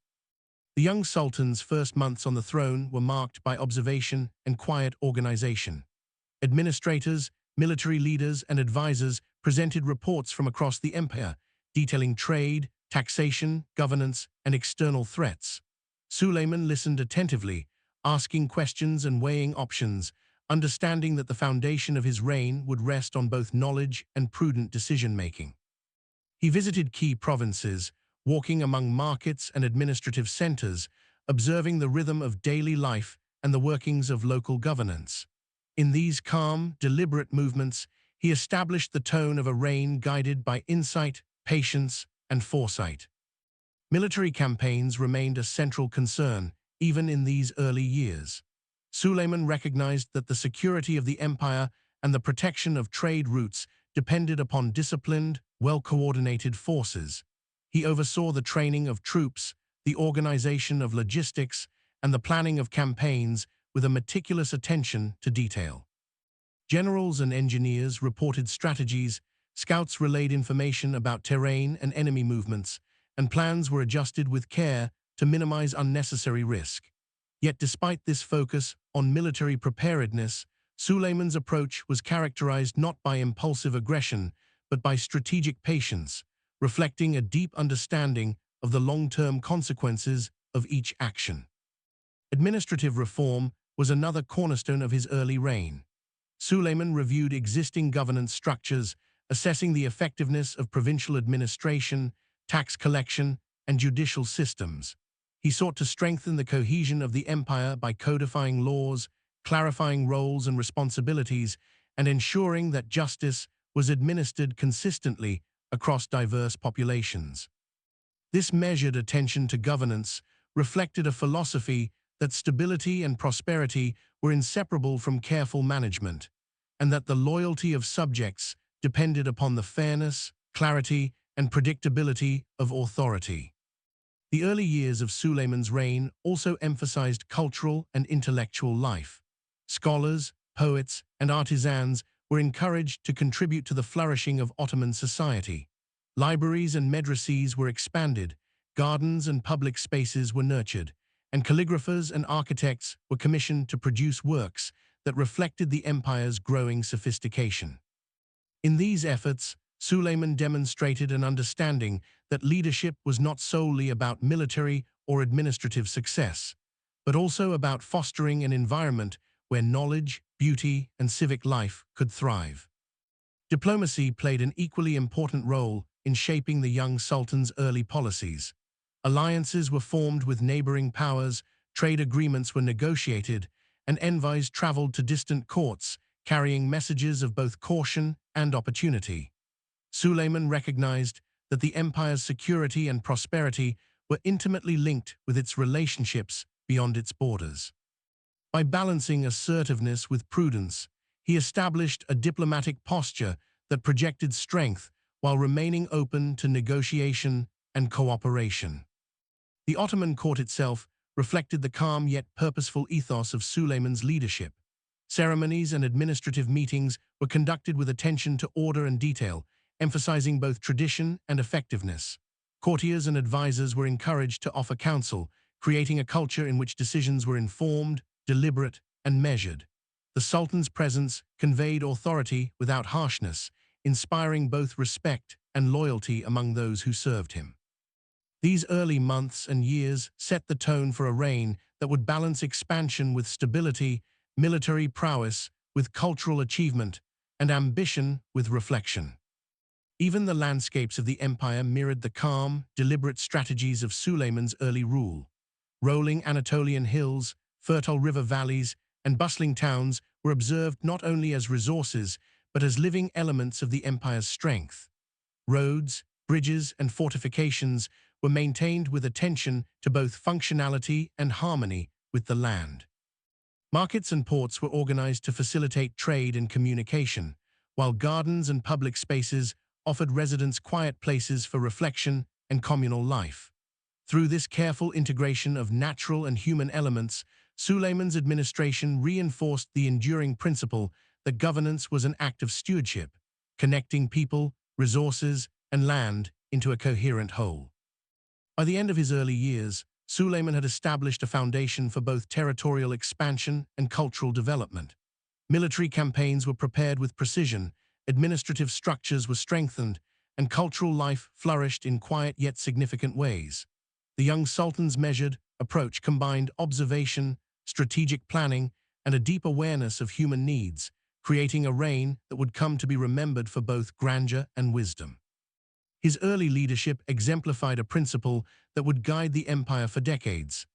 The young sultan's first months on the throne were marked by observation and quiet organization. Administrators, military leaders, and advisors presented reports from across the empire, detailing trade, taxation, governance, and external threats. Suleiman listened attentively, asking questions and weighing options, understanding that the foundation of his reign would rest on both knowledge and prudent decision-making. He visited key provinces, walking among markets and administrative centers, observing the rhythm of daily life and the workings of local governance. In these calm, deliberate movements, he established the tone of a reign guided by insight, patience, and foresight. Military campaigns remained a central concern, even in these early years. Suleiman recognized that the security of the empire and the protection of trade routes depended upon disciplined, well-coordinated forces. He oversaw the training of troops, the organization of logistics, and the planning of campaigns with a meticulous attention to detail. Generals and engineers reported strategies, scouts relayed information about terrain and enemy movements, and plans were adjusted with care to minimize unnecessary risk. Yet despite this focus on military preparedness, Suleiman's approach was characterized not by impulsive aggression, but by strategic patience, reflecting a deep understanding of the long-term consequences of each action. Administrative reform was another cornerstone of his early reign. Suleiman reviewed existing governance structures, assessing the effectiveness of provincial administration, tax collection, and judicial systems. He sought to strengthen the cohesion of the empire by codifying laws, clarifying roles and responsibilities, and ensuring that justice was administered consistently across diverse populations. This measured attention to governance reflected a philosophy that stability and prosperity were inseparable from careful management, and that the loyalty of subjects depended upon the fairness, clarity, and predictability of authority. The early years of Sulayman's reign also emphasized cultural and intellectual life. Scholars, poets, and artisans were encouraged to contribute to the flourishing of Ottoman society. Libraries and madrasas were expanded, gardens and public spaces were nurtured, and calligraphers and architects were commissioned to produce works that reflected the empire's growing sophistication. In these efforts, Sulayman demonstrated an understanding that leadership was not solely about military or administrative success, but also about fostering an environment where knowledge, beauty, and civic life could thrive. Diplomacy played an equally important role in shaping the young sultan's early policies. Alliances were formed with neighboring powers, trade agreements were negotiated, and envoys traveled to distant courts, carrying messages of both caution and opportunity. Sulayman recognized that the empire's security and prosperity were intimately linked with its relationships beyond its borders. By balancing assertiveness with prudence, he established a diplomatic posture that projected strength while remaining open to negotiation and cooperation. The Ottoman court itself reflected the calm yet purposeful ethos of Sulayman's leadership. Ceremonies and administrative meetings were conducted with attention to order and detail, emphasizing both tradition and effectiveness. Courtiers and advisors were encouraged to offer counsel, creating a culture in which decisions were informed, deliberate, and measured. The Sultan's presence conveyed authority without harshness, inspiring both respect and loyalty among those who served him. These early months and years set the tone for a reign that would balance expansion with stability, military prowess with cultural achievement, and ambition with reflection. Even the landscapes of the empire mirrored the calm, deliberate strategies of Sulayman's early rule. Rolling Anatolian hills, fertile river valleys, and bustling towns were observed not only as resources, but as living elements of the empire's strength. Roads, bridges, and fortifications were maintained with attention to both functionality and harmony with the land. Markets and ports were organized to facilitate trade and communication, while gardens and public spaces offered residents quiet places for reflection and communal life. Through this careful integration of natural and human elements, Sulayman's administration reinforced the enduring principle that governance was an act of stewardship, connecting people, resources, and land into a coherent whole. By the end of his early years, Sulayman had established a foundation for both territorial expansion and cultural development. Military campaigns were prepared with precision, administrative structures were strengthened, and cultural life flourished in quiet yet significant ways. The young sultan's measured approach combined observation, strategic planning, and a deep awareness of human needs, creating a reign that would come to be remembered for both grandeur and wisdom. His early leadership exemplified a principle that would guide the empire for decades.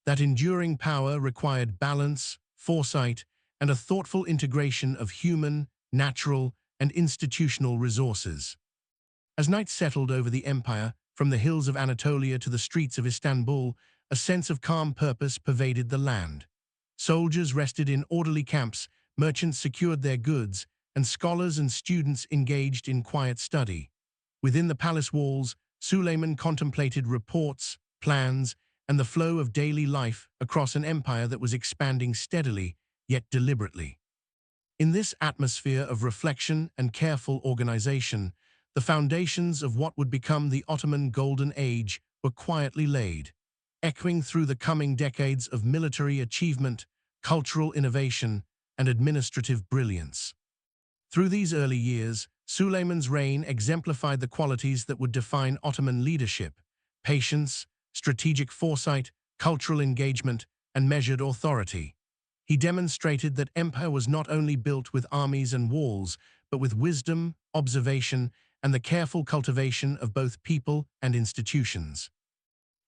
That enduring power required balance, foresight, and a thoughtful integration of human, natural, and institutional resources. As night settled over the empire, from the hills of Anatolia to the streets of Istanbul, a sense of calm purpose pervaded the land. Soldiers rested in orderly camps, merchants secured their goods, and scholars and students engaged in quiet study. Within the palace walls, Sulayman contemplated reports, plans, and the flow of daily life across an empire that was expanding steadily, yet deliberately. In this atmosphere of reflection and careful organization, the foundations of what would become the Ottoman Golden Age were quietly laid, echoing through the coming decades of military achievement, cultural innovation, and administrative brilliance. Through these early years, Sulayman's reign exemplified the qualities that would define Ottoman leadership: patience, strategic foresight, cultural engagement, and measured authority. He demonstrated that empire was not only built with armies and walls, but with wisdom, observation, and the careful cultivation of both people and institutions.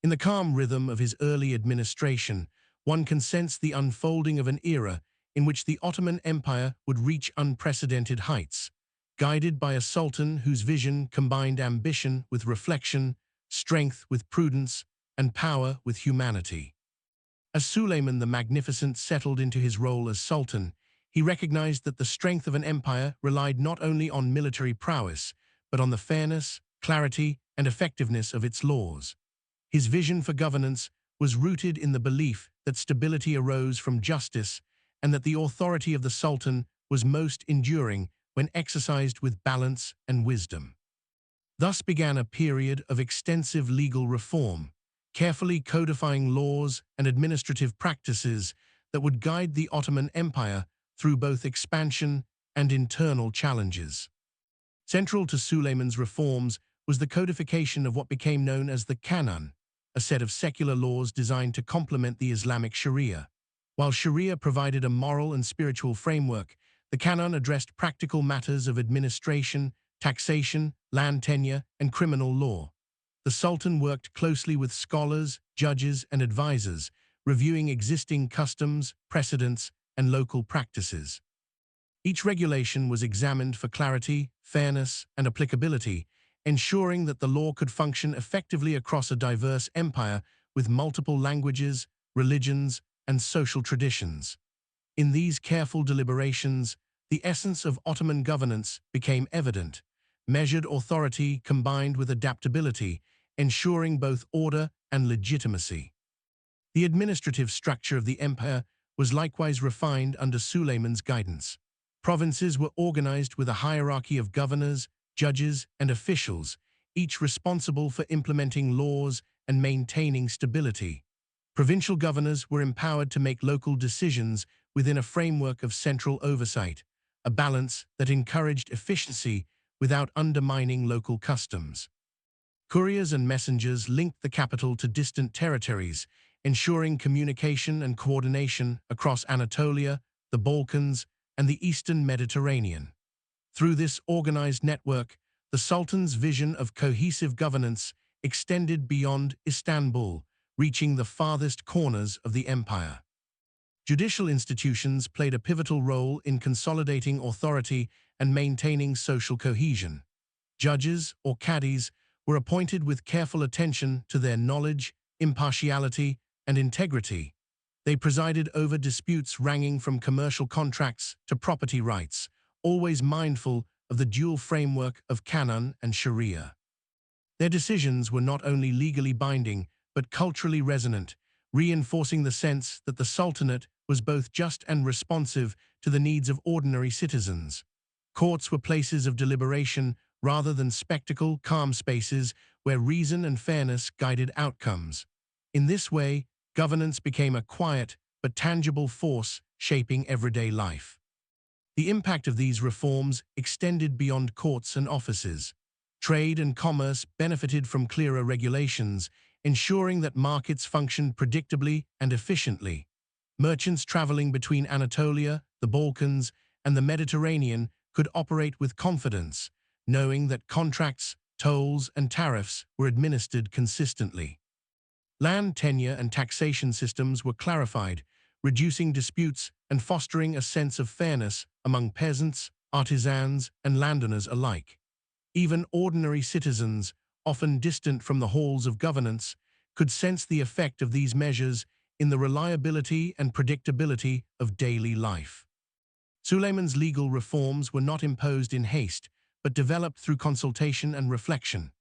In the calm rhythm of his early administration, one can sense the unfolding of an era in which the Ottoman Empire would reach unprecedented heights, guided by a sultan whose vision combined ambition with reflection, strength with prudence, and power with humanity. As Sulayman the Magnificent settled into his role as sultan, he recognized that the strength of an empire relied not only on military prowess, but on the fairness, clarity, and effectiveness of its laws. His vision for governance was rooted in the belief that stability arose from justice and that the authority of the Sultan was most enduring when exercised with balance and wisdom. Thus began a period of extensive legal reform, carefully codifying laws and administrative practices that would guide the Ottoman Empire through both expansion and internal challenges. Central to Suleiman's reforms was the codification of what became known as the Canon, a set of secular laws designed to complement the Islamic Sharia. While Sharia provided a moral and spiritual framework, the Canon addressed practical matters of administration, taxation, land tenure, and criminal law. The Sultan worked closely with scholars, judges, and advisors, reviewing existing customs, precedents, and local practices. Each regulation was examined for clarity, fairness, and applicability, ensuring that the law could function effectively across a diverse empire with multiple languages, religions, and social traditions. In these careful deliberations, the essence of Ottoman governance became evident: measured authority combined with adaptability, ensuring both order and legitimacy. The administrative structure of the empire was likewise refined under Suleiman's guidance. Provinces were organized with a hierarchy of governors, judges, and officials, each responsible for implementing laws and maintaining stability. Provincial governors were empowered to make local decisions within a framework of central oversight, a balance that encouraged efficiency without undermining local customs. Couriers and messengers linked the capital to distant territories, ensuring communication and coordination across Anatolia, the Balkans, and the Eastern Mediterranean. Through this organized network, the Sultan's vision of cohesive governance extended beyond Istanbul, reaching the farthest corners of the empire. Judicial institutions played a pivotal role in consolidating authority and maintaining social cohesion. Judges, or cadis, were appointed with careful attention to their knowledge, impartiality, and integrity. They presided over disputes ranging from commercial contracts to property rights, always mindful of the dual framework of Canon and Sharia. Their decisions were not only legally binding, but culturally resonant, reinforcing the sense that the Sultanate was both just and responsive to the needs of ordinary citizens. Courts were places of deliberation rather than spectacle, calm spaces where reason and fairness guided outcomes. In this way, governance became a quiet but tangible force shaping everyday life. The impact of these reforms extended beyond courts and offices. Trade and commerce benefited from clearer regulations, ensuring that markets functioned predictably and efficiently. Merchants traveling between Anatolia, the Balkans, and the Mediterranean could operate with confidence, knowing that contracts, tolls, and tariffs were administered consistently. Land tenure and taxation systems were clarified, reducing disputes and fostering a sense of fairness among peasants, artisans, and landowners alike. Even ordinary citizens, often distant from the halls of governance, could sense the effect of these measures in the reliability and predictability of daily life. Suleiman's legal reforms were not imposed in haste, but developed through consultation and reflection.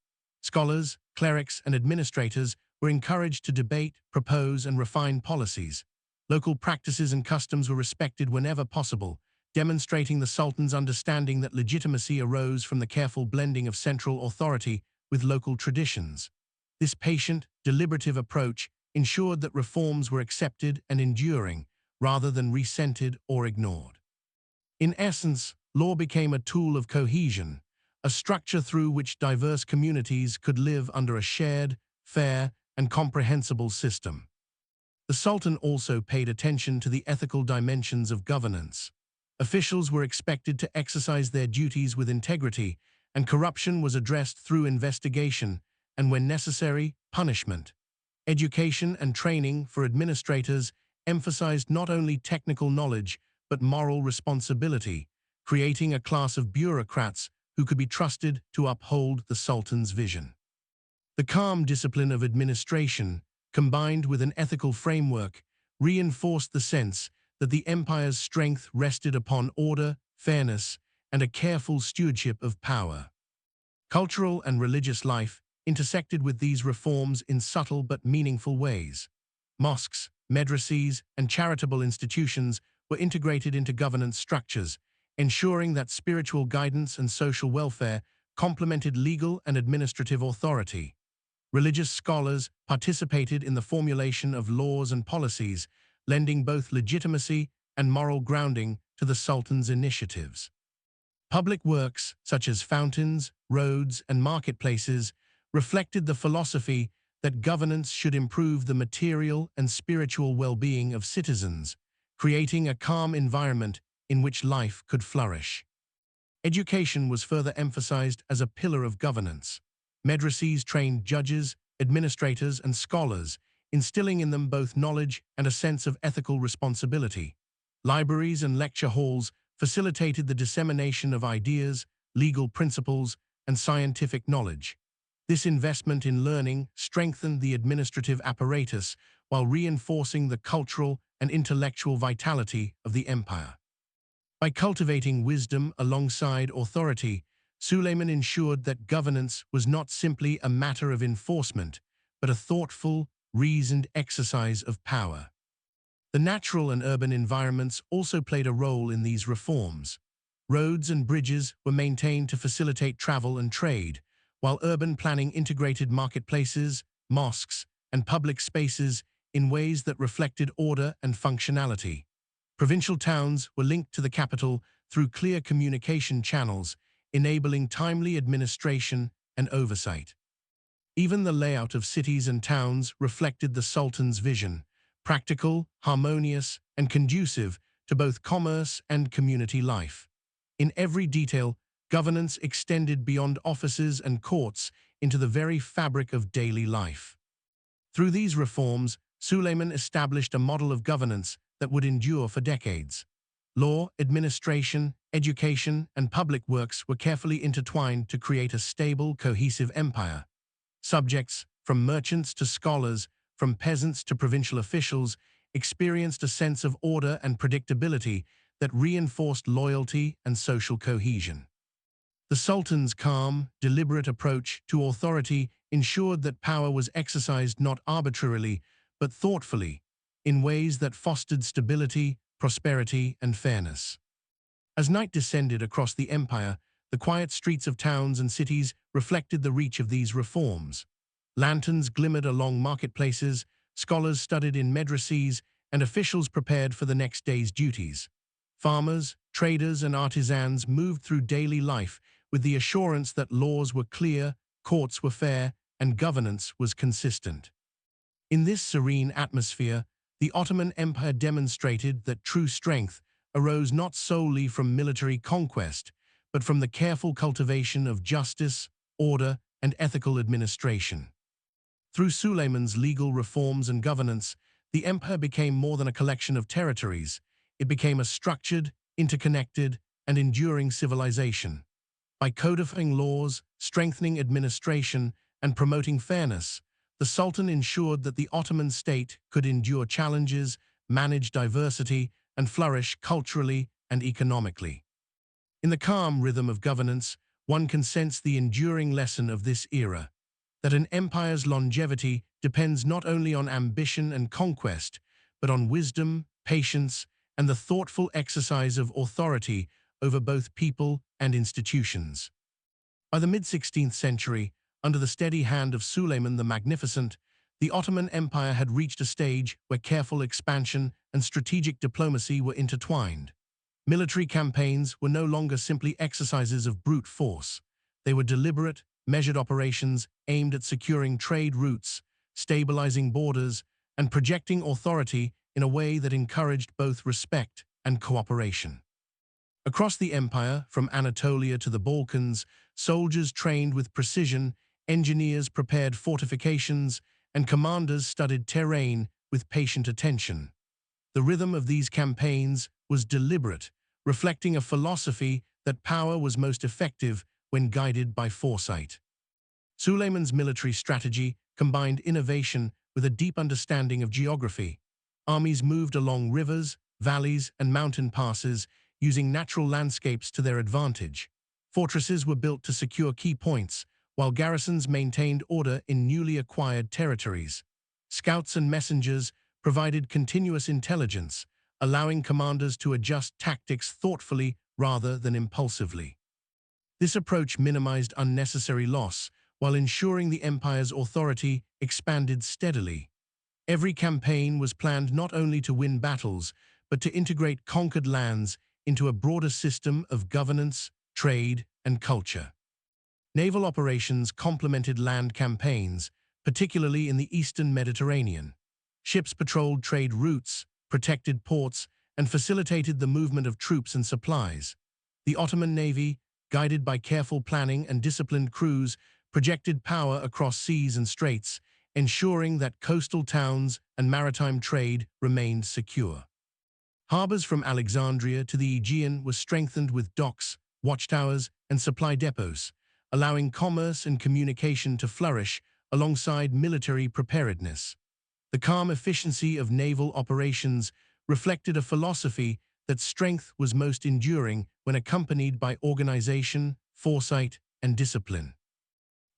Scholars, clerics, and administrators were encouraged to debate, propose, and refine policies. Local practices and customs were respected whenever possible, demonstrating the Sultan's understanding that legitimacy arose from the careful blending of central authority with local traditions. This patient, deliberative approach ensured that reforms were accepted and enduring, rather than resented or ignored. In essence, law became a tool of cohesion, a structure through which diverse communities could live under a shared, fair, and comprehensible system. The Sultan also paid attention to the ethical dimensions of governance. Officials were expected to exercise their duties with integrity, and corruption was addressed through investigation and, when necessary, punishment. Education and training for administrators emphasized not only technical knowledge but moral responsibility, creating a class of bureaucrats who could be trusted to uphold the Sultan's vision. The calm discipline of administration, combined with an ethical framework, reinforced the sense that the empire's strength rested upon order, fairness, and a careful stewardship of power. Cultural and religious life intersected with these reforms in subtle but meaningful ways. Mosques, madrasas, and charitable institutions were integrated into governance structures, ensuring that spiritual guidance and social welfare complemented legal and administrative authority. Religious scholars participated in the formulation of laws and policies, lending both legitimacy and moral grounding to the Sultan's initiatives. Public works, such as fountains, roads, and marketplaces, reflected the philosophy that governance should improve the material and spiritual well-being of citizens, creating a calm environment in which life could flourish. Education was further emphasized as a pillar of governance. Madrasas trained judges, administrators, and scholars, instilling in them both knowledge and a sense of ethical responsibility. Libraries and lecture halls facilitated the dissemination of ideas, legal principles, and scientific knowledge. This investment in learning strengthened the administrative apparatus while reinforcing the cultural and intellectual vitality of the empire. By cultivating wisdom alongside authority, Suleiman ensured that governance was not simply a matter of enforcement, but a thoughtful, reasoned exercise of power. The natural and urban environments also played a role in these reforms. Roads and bridges were maintained to facilitate travel and trade, while urban planning integrated marketplaces, mosques, and public spaces in ways that reflected order and functionality. Provincial towns were linked to the capital through clear communication channels, enabling timely administration and oversight. Even the layout of cities and towns reflected the Sultan's vision, practical, harmonious, and conducive to both commerce and community life. In every detail, governance extended beyond offices and courts into the very fabric of daily life. Through these reforms, Suleiman established a model of governance that would endure for decades. Law, administration, education, and public works were carefully intertwined to create a stable, cohesive empire. Subjects, from merchants to scholars, from peasants to provincial officials, experienced a sense of order and predictability that reinforced loyalty and social cohesion. The Sultan's calm, deliberate approach to authority ensured that power was exercised not arbitrarily, but thoughtfully, in ways that fostered stability, prosperity, and fairness. As night descended across the empire, the quiet streets of towns and cities reflected the reach of these reforms. Lanterns glimmered along marketplaces, scholars studied in madrasas, and officials prepared for the next day's duties. Farmers, traders, and artisans moved through daily life with the assurance that laws were clear, courts were fair, and governance was consistent. In this serene atmosphere, the Ottoman Empire demonstrated that true strength arose not solely from military conquest, but from the careful cultivation of justice, order, and ethical administration. Through Suleiman's legal reforms and governance, the empire became more than a collection of territories. It became a structured, interconnected, and enduring civilization. By codifying laws, strengthening administration, and promoting fairness, the Sultan ensured that the Ottoman state could endure challenges, manage diversity, and flourish culturally and economically. In the calm rhythm of governance, one can sense the enduring lesson of this era, that an empire's longevity depends not only on ambition and conquest, but on wisdom, patience, and the thoughtful exercise of authority over both people and institutions. By the mid-16th century, under the steady hand of Suleiman the Magnificent, the Ottoman Empire had reached a stage where careful expansion and strategic diplomacy were intertwined. Military campaigns were no longer simply exercises of brute force. They were deliberate, measured operations aimed at securing trade routes, stabilizing borders, and projecting authority in a way that encouraged both respect and cooperation. Across the empire, from Anatolia to the Balkans, soldiers trained with precision, engineers prepared fortifications, and commanders studied terrain with patient attention. The rhythm of these campaigns was deliberate, reflecting a philosophy that power was most effective when guided by foresight. Suleiman's military strategy combined innovation with a deep understanding of geography. Armies moved along rivers, valleys, and mountain passes, using natural landscapes to their advantage. Fortresses were built to secure key points, while garrisons maintained order in newly acquired territories. Scouts and messengers provided continuous intelligence, allowing commanders to adjust tactics thoughtfully rather than impulsively. This approach minimized unnecessary loss, while ensuring the empire's authority expanded steadily. Every campaign was planned not only to win battles, but to integrate conquered lands into a broader system of governance, trade, and culture. Naval operations complemented land campaigns, particularly in the eastern Mediterranean. Ships patrolled trade routes, protected ports, and facilitated the movement of troops and supplies. The Ottoman Navy, guided by careful planning and disciplined crews, projected power across seas and straits, ensuring that coastal towns and maritime trade remained secure. Harbors from Alexandria to the Aegean were strengthened with docks, watchtowers, and supply depots, allowing commerce and communication to flourish alongside military preparedness. The calm efficiency of naval operations reflected a philosophy that strength was most enduring when accompanied by organization, foresight, and discipline.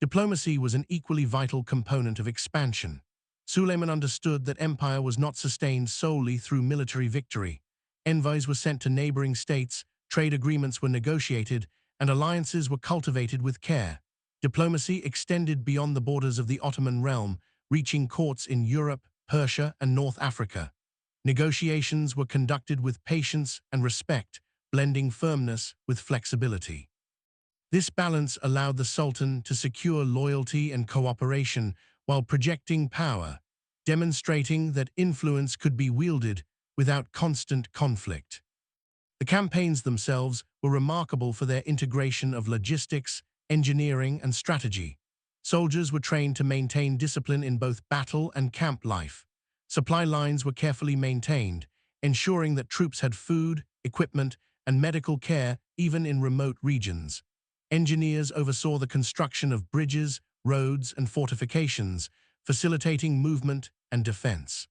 Diplomacy was an equally vital component of expansion. Suleiman understood that empire was not sustained solely through military victory. Envoys were sent to neighboring states, trade agreements were negotiated, and alliances were cultivated with care. Diplomacy extended beyond the borders of the Ottoman realm, reaching courts in Europe, Persia, and North Africa. Negotiations were conducted with patience and respect, blending firmness with flexibility. This balance allowed the Sultan to secure loyalty and cooperation while projecting power, demonstrating that influence could be wielded without constant conflict. The campaigns themselves were remarkable for their integration of logistics, engineering, and strategy. Soldiers were trained to maintain discipline in both battle and camp life. Supply lines were carefully maintained, ensuring that troops had food, equipment, and medical care even in remote regions. Engineers oversaw the construction of bridges, roads, and fortifications, facilitating movement and defense.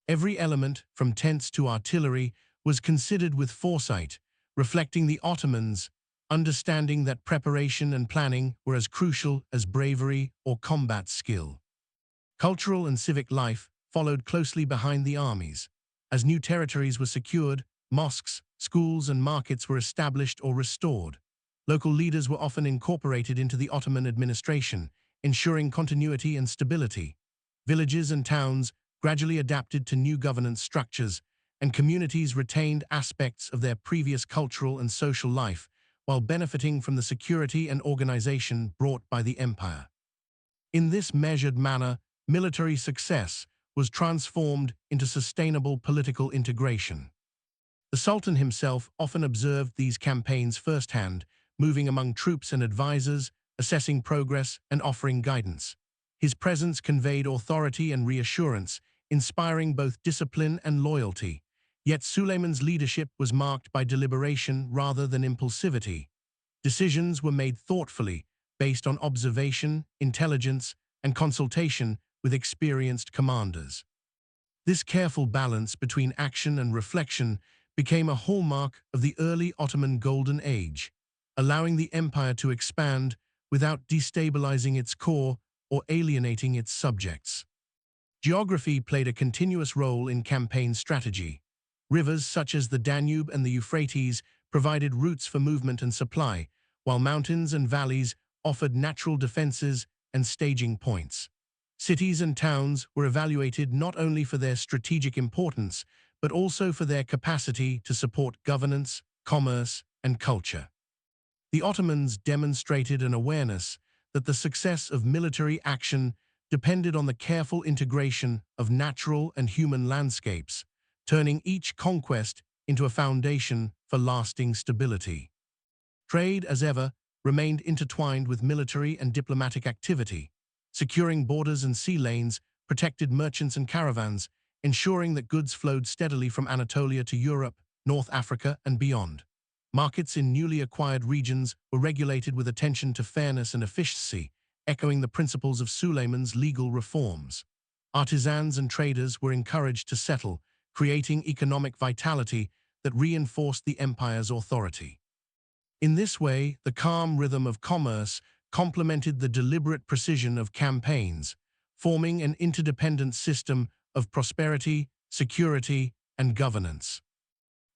Every element, from tents to artillery, was considered with foresight, reflecting the Ottomans' understanding that preparation and planning were as crucial as bravery or combat skill. Cultural and civic life followed closely behind the armies. As new territories were secured, mosques, schools, and markets were established or restored. Local leaders were often incorporated into the Ottoman administration, ensuring continuity and stability. Villages and towns gradually adapted to new governance structures, and communities retained aspects of their previous cultural and social life, while benefiting from the security and organization brought by the empire. In this measured manner, military success was transformed into sustainable political integration. The Sultan himself often observed these campaigns firsthand, moving among troops and advisors, assessing progress and offering guidance. His presence conveyed authority and reassurance, inspiring both discipline and loyalty. Yet Suleiman's leadership was marked by deliberation rather than impulsivity. Decisions were made thoughtfully, based on observation, intelligence, and consultation with experienced commanders. This careful balance between action and reflection became a hallmark of the early Ottoman Golden Age, allowing the empire to expand without destabilizing its core or alienating its subjects. Geography played a continuous role in campaign strategy. Rivers such as the Danube and the Euphrates provided routes for movement and supply, while mountains and valleys offered natural defenses and staging points. Cities and towns were evaluated not only for their strategic importance, but also for their capacity to support governance, commerce, and culture. The Ottomans demonstrated an awareness that the success of military action depended on the careful integration of natural and human landscapes, turning each conquest into a foundation for lasting stability. Trade, as ever, remained intertwined with military and diplomatic activity. Securing borders and sea lanes protected merchants and caravans, ensuring that goods flowed steadily from Anatolia to Europe, North Africa, and beyond. Markets in newly acquired regions were regulated with attention to fairness and efficiency, echoing the principles of Suleiman's legal reforms. Artisans and traders were encouraged to settle, creating economic vitality that reinforced the empire's authority. In this way, the calm rhythm of commerce complemented the deliberate precision of campaigns, forming an interdependent system of prosperity, security, and governance.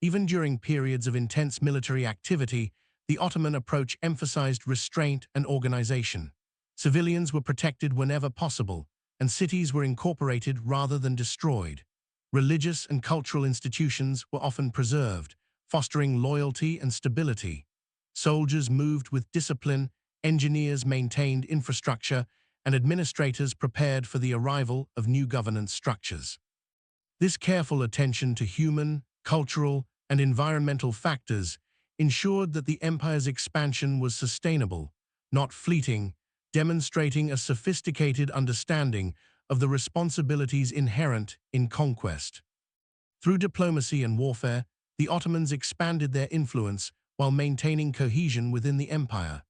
Even during periods of intense military activity, the Ottoman approach emphasized restraint and organization. Civilians were protected whenever possible, and cities were incorporated rather than destroyed. Religious and cultural institutions were often preserved, fostering loyalty and stability. Soldiers moved with discipline, engineers maintained infrastructure, and administrators prepared for the arrival of new governance structures. This careful attention to human, cultural, and environmental factors ensured that the empire's expansion was sustainable, not fleeting, demonstrating a sophisticated understanding of the responsibilities inherent in conquest. Through diplomacy and warfare, the Ottomans expanded their influence while maintaining cohesion within the empire.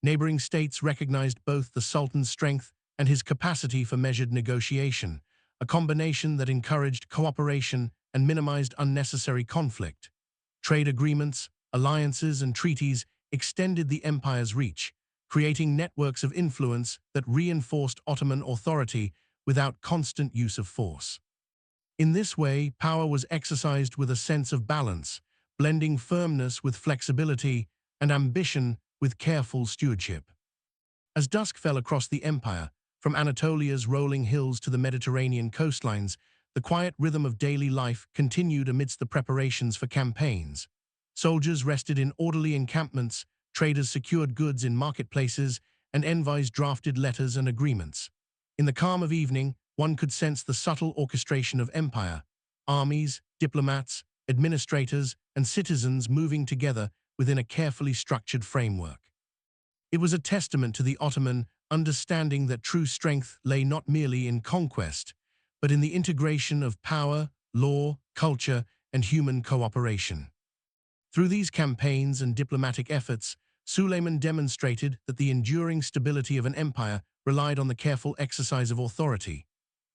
Neighboring states recognized both the Sultan's strength and his capacity for measured negotiation, a combination that encouraged cooperation and minimized unnecessary conflict. Trade agreements, alliances, and treaties extended the empire's reach, creating networks of influence that reinforced Ottoman authority without constant use of force. In this way, power was exercised with a sense of balance, blending firmness with flexibility and ambition with careful stewardship. As dusk fell across the empire, from Anatolia's rolling hills to the Mediterranean coastlines, the quiet rhythm of daily life continued amidst the preparations for campaigns. Soldiers rested in orderly encampments, traders secured goods in marketplaces, and envoys drafted letters and agreements. In the calm of evening, one could sense the subtle orchestration of empire, armies, diplomats, administrators, and citizens moving together within a carefully structured framework. It was a testament to the Ottoman understanding that true strength lay not merely in conquest, but in the integration of power, law, culture, and human cooperation. Through these campaigns and diplomatic efforts, Suleiman demonstrated that the enduring stability of an empire relied on the careful exercise of authority.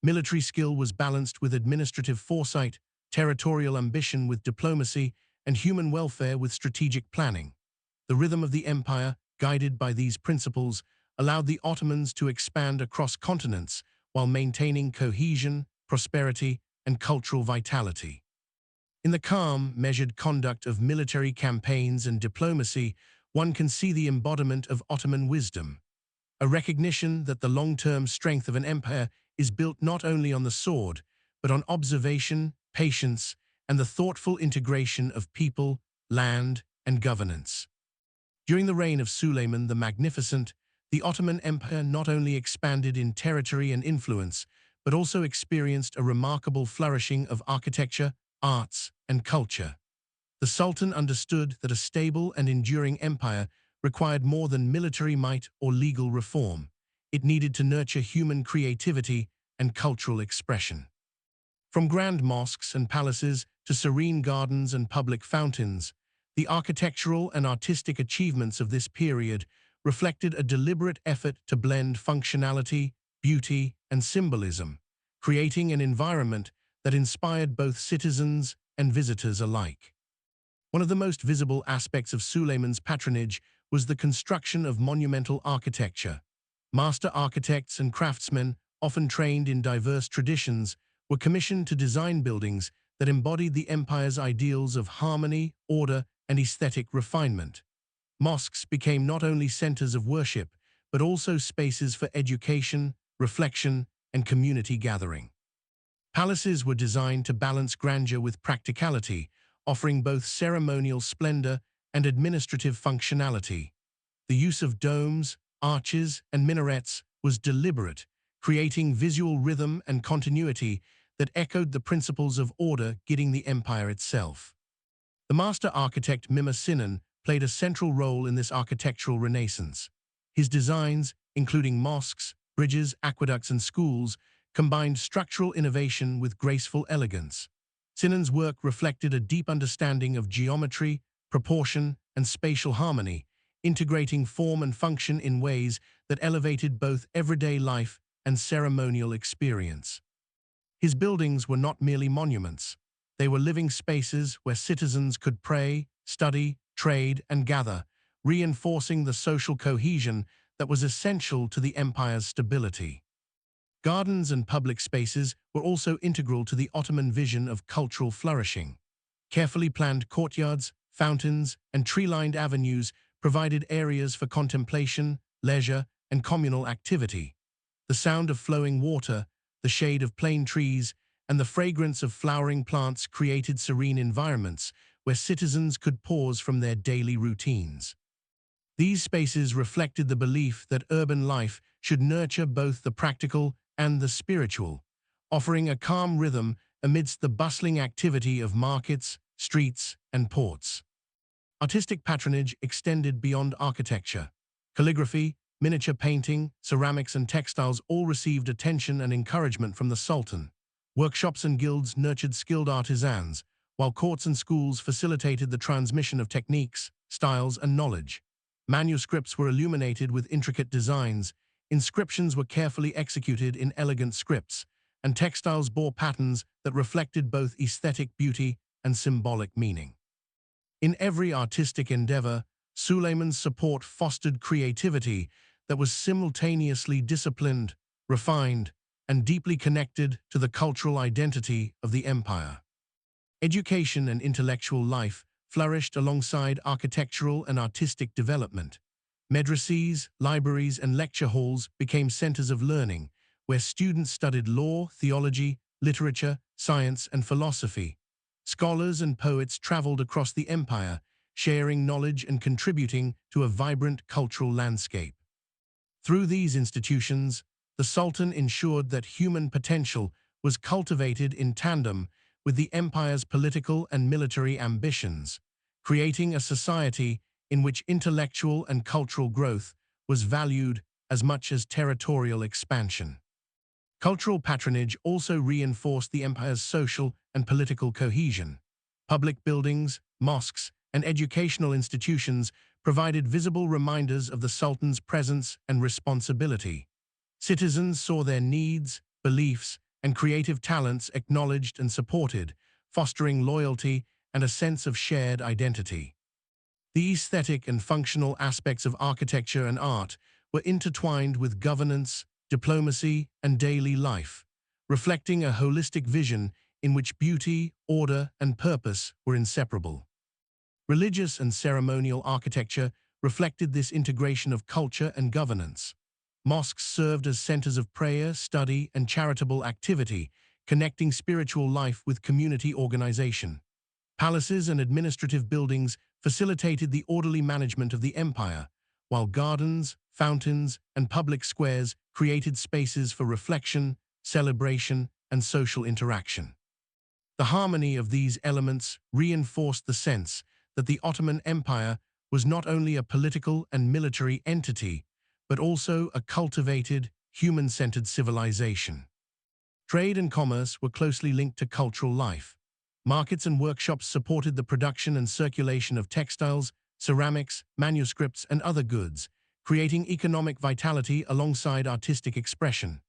Military skill was balanced with administrative foresight, territorial ambition with diplomacy, and human welfare with strategic planning. The rhythm of the empire, guided by these principles, allowed the Ottomans to expand across continents while maintaining cohesion, prosperity, and cultural vitality. In the calm, measured conduct of military campaigns and diplomacy, one can see the embodiment of Ottoman wisdom, a recognition that the long-term strength of an empire is built not only on the sword, but on observation, patience, and the thoughtful integration of people, land, and governance. During the reign of Suleiman the Magnificent, the Ottoman Empire not only expanded in territory and influence, but also experienced a remarkable flourishing of architecture, arts, and culture. The Sultan understood that a stable and enduring empire required more than military might or legal reform. It needed to nurture human creativity and cultural expression. From grand mosques and palaces to serene gardens and public fountains, the architectural and artistic achievements of this period reflected a deliberate effort to blend functionality, beauty, and symbolism, creating an environment that inspired both citizens and visitors alike. One of the most visible aspects of Suleiman's patronage was the construction of monumental architecture. Master architects and craftsmen, often trained in diverse traditions, were commissioned to design buildings that embodied the empire's ideals of harmony, order, and aesthetic refinement. Mosques became not only centers of worship, but also spaces for education, reflection, and community gathering. Palaces were designed to balance grandeur with practicality, offering both ceremonial splendor and administrative functionality. The use of domes, arches, and minarets was deliberate, creating visual rhythm and continuity that echoed the principles of order guiding the empire itself. The master architect Mimar Sinan played a central role in this architectural renaissance. His designs, including mosques, bridges, aqueducts, and schools, combined structural innovation with graceful elegance. Sinan's work reflected a deep understanding of geometry, proportion, and spatial harmony, integrating form and function in ways that elevated both everyday life and ceremonial experience. His buildings were not merely monuments. They were living spaces where citizens could pray, study, trade, and gather, reinforcing the social cohesion that was essential to the empire's stability. Gardens and public spaces were also integral to the Ottoman vision of cultural flourishing. Carefully planned courtyards, fountains, and tree-lined avenues provided areas for contemplation, leisure, and communal activity. The sound of flowing water, the shade of plane trees, and the fragrance of flowering plants created serene environments where citizens could pause from their daily routines. These spaces reflected the belief that urban life should nurture both the practical and the spiritual, offering a calm rhythm amidst the bustling activity of markets, streets, and ports. Artistic patronage extended beyond architecture. Calligraphy, miniature painting, ceramics, and textiles all received attention and encouragement from the Sultan. Workshops and guilds nurtured skilled artisans, while courts and schools facilitated the transmission of techniques, styles, and knowledge. Manuscripts were illuminated with intricate designs, inscriptions were carefully executed in elegant scripts, and textiles bore patterns that reflected both aesthetic beauty and symbolic meaning. In every artistic endeavor, Suleiman's support fostered creativity that was simultaneously disciplined, refined, and deeply connected to the cultural identity of the empire. Education and intellectual life flourished alongside architectural and artistic development. Madrasas, libraries, and lecture halls became centers of learning, where students studied law, theology, literature, science, and philosophy. Scholars and poets traveled across the empire, sharing knowledge and contributing to a vibrant cultural landscape. Through these institutions, the Sultan ensured that human potential was cultivated in tandem with the empire's political and military ambitions, creating a society in which intellectual and cultural growth was valued as much as territorial expansion. Cultural patronage also reinforced the empire's social and political cohesion. Public buildings, mosques, and educational institutions provided visible reminders of the Sultan's presence and responsibility. Citizens saw their needs, beliefs, and creative talents acknowledged and supported, fostering loyalty and a sense of shared identity. The aesthetic and functional aspects of architecture and art were intertwined with governance, diplomacy, and daily life, reflecting a holistic vision in which beauty, order, and purpose were inseparable. Religious and ceremonial architecture reflected this integration of culture and governance. Mosques served as centers of prayer, study, and charitable activity, connecting spiritual life with community organization. Palaces and administrative buildings facilitated the orderly management of the empire, while gardens, fountains, and public squares created spaces for reflection, celebration, and social interaction. The harmony of these elements reinforced the sense that the Ottoman Empire was not only a political and military entity, but also a cultivated, human-centered civilization. Trade and commerce were closely linked to cultural life. Markets and workshops supported the production and circulation of textiles, ceramics, manuscripts, and other goods, creating economic vitality alongside artistic expression.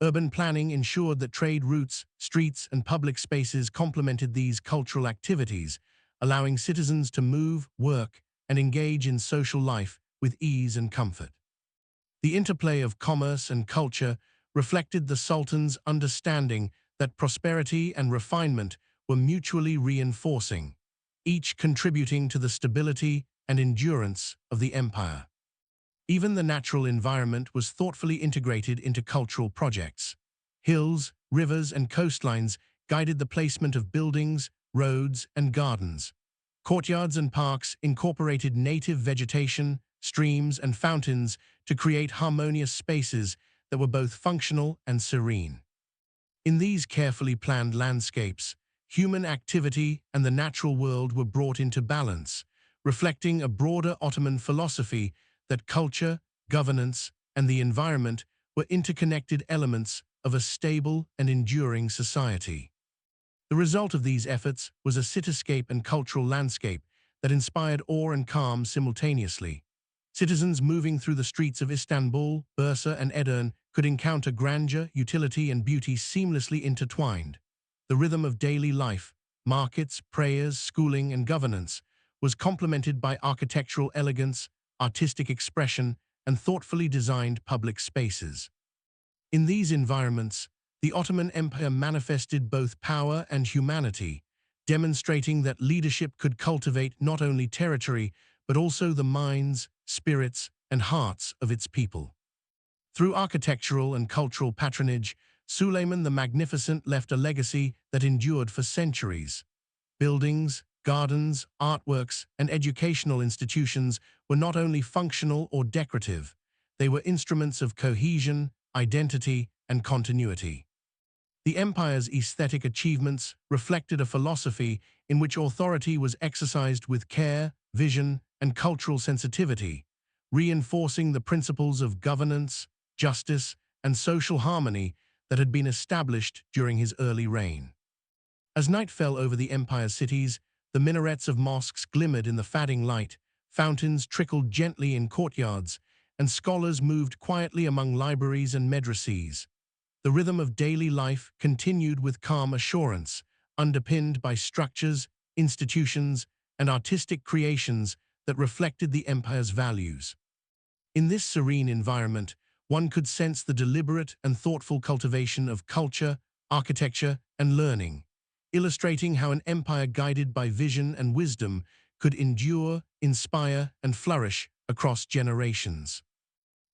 Urban planning ensured that trade routes, streets, and public spaces complemented these cultural activities, allowing citizens to move, work, and engage in social life with ease and comfort. The interplay of commerce and culture reflected the Sultan's understanding that prosperity and refinement were mutually reinforcing, each contributing to the stability and endurance of the empire. Even the natural environment was thoughtfully integrated into cultural projects. Hills, rivers, and coastlines guided the placement of buildings, roads, and gardens. Courtyards and parks incorporated native vegetation, streams, and fountains to create harmonious spaces that were both functional and serene. In these carefully planned landscapes, human activity and the natural world were brought into balance, reflecting a broader Ottoman philosophy that culture, governance, and the environment were interconnected elements of a stable and enduring society. The result of these efforts was a cityscape and cultural landscape that inspired awe and calm simultaneously. Citizens moving through the streets of Istanbul, Bursa, and Edirne could encounter grandeur, utility, and beauty seamlessly intertwined. The rhythm of daily life, markets, prayers, schooling, and governance, was complemented by architectural elegance, artistic expression, and thoughtfully designed public spaces. In these environments, the Ottoman Empire manifested both power and humanity, demonstrating that leadership could cultivate not only territory, but also the minds, spirits, and hearts of its people. Through architectural and cultural patronage, Suleiman the Magnificent left a legacy that endured for centuries. Buildings, gardens, artworks, and educational institutions were not only functional or decorative, they were instruments of cohesion, identity, and continuity. The empire's aesthetic achievements reflected a philosophy in which authority was exercised with care, vision, and cultural sensitivity, reinforcing the principles of governance, justice, and social harmony that had been established during his early reign. As night fell over the empire's cities, the minarets of mosques glimmered in the fading light, fountains trickled gently in courtyards, and scholars moved quietly among libraries and madrasas. The rhythm of daily life continued with calm assurance, underpinned by structures, institutions, and artistic creations that reflected the empire's values. In this serene environment, one could sense the deliberate and thoughtful cultivation of culture, architecture, and learning, illustrating how an empire guided by vision and wisdom could endure, inspire, and flourish across generations.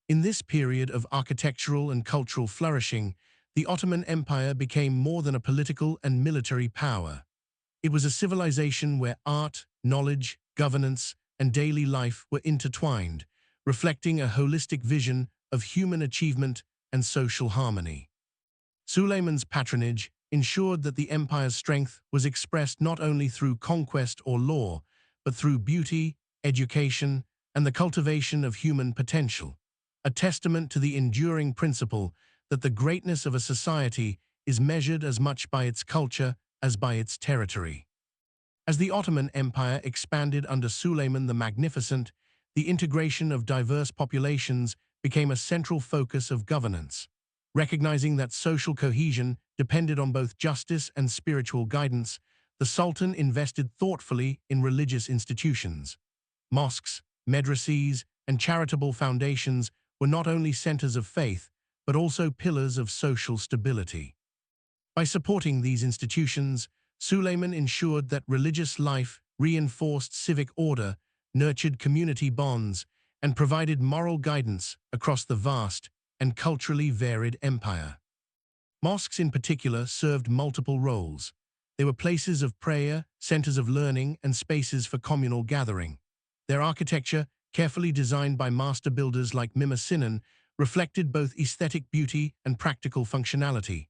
In this period of architectural and cultural flourishing, the Ottoman Empire became more than a political and military power. It was a civilization where art, knowledge, governance, and daily life were intertwined, reflecting a holistic vision of human achievement and social harmony. Suleiman's patronage ensured that the empire's strength was expressed not only through conquest or law, but through beauty, education, and the cultivation of human potential, a testament to the enduring principle that the greatness of a society is measured as much by its culture as by its territory. As the Ottoman Empire expanded under Suleiman the Magnificent, the integration of diverse populations became a central focus of governance. Recognizing that social cohesion depended on both justice and spiritual guidance, the Sultan invested thoughtfully in religious institutions. Mosques, madrasas, and charitable foundations were not only centers of faith, but also pillars of social stability. By supporting these institutions, Suleiman ensured that religious life reinforced civic order, nurtured community bonds, and provided moral guidance across the vast and culturally varied empire. Mosques in particular served multiple roles. They were places of prayer, centers of learning, and spaces for communal gathering. Their architecture, carefully designed by master builders like Mimar Sinan, reflected both aesthetic beauty and practical functionality.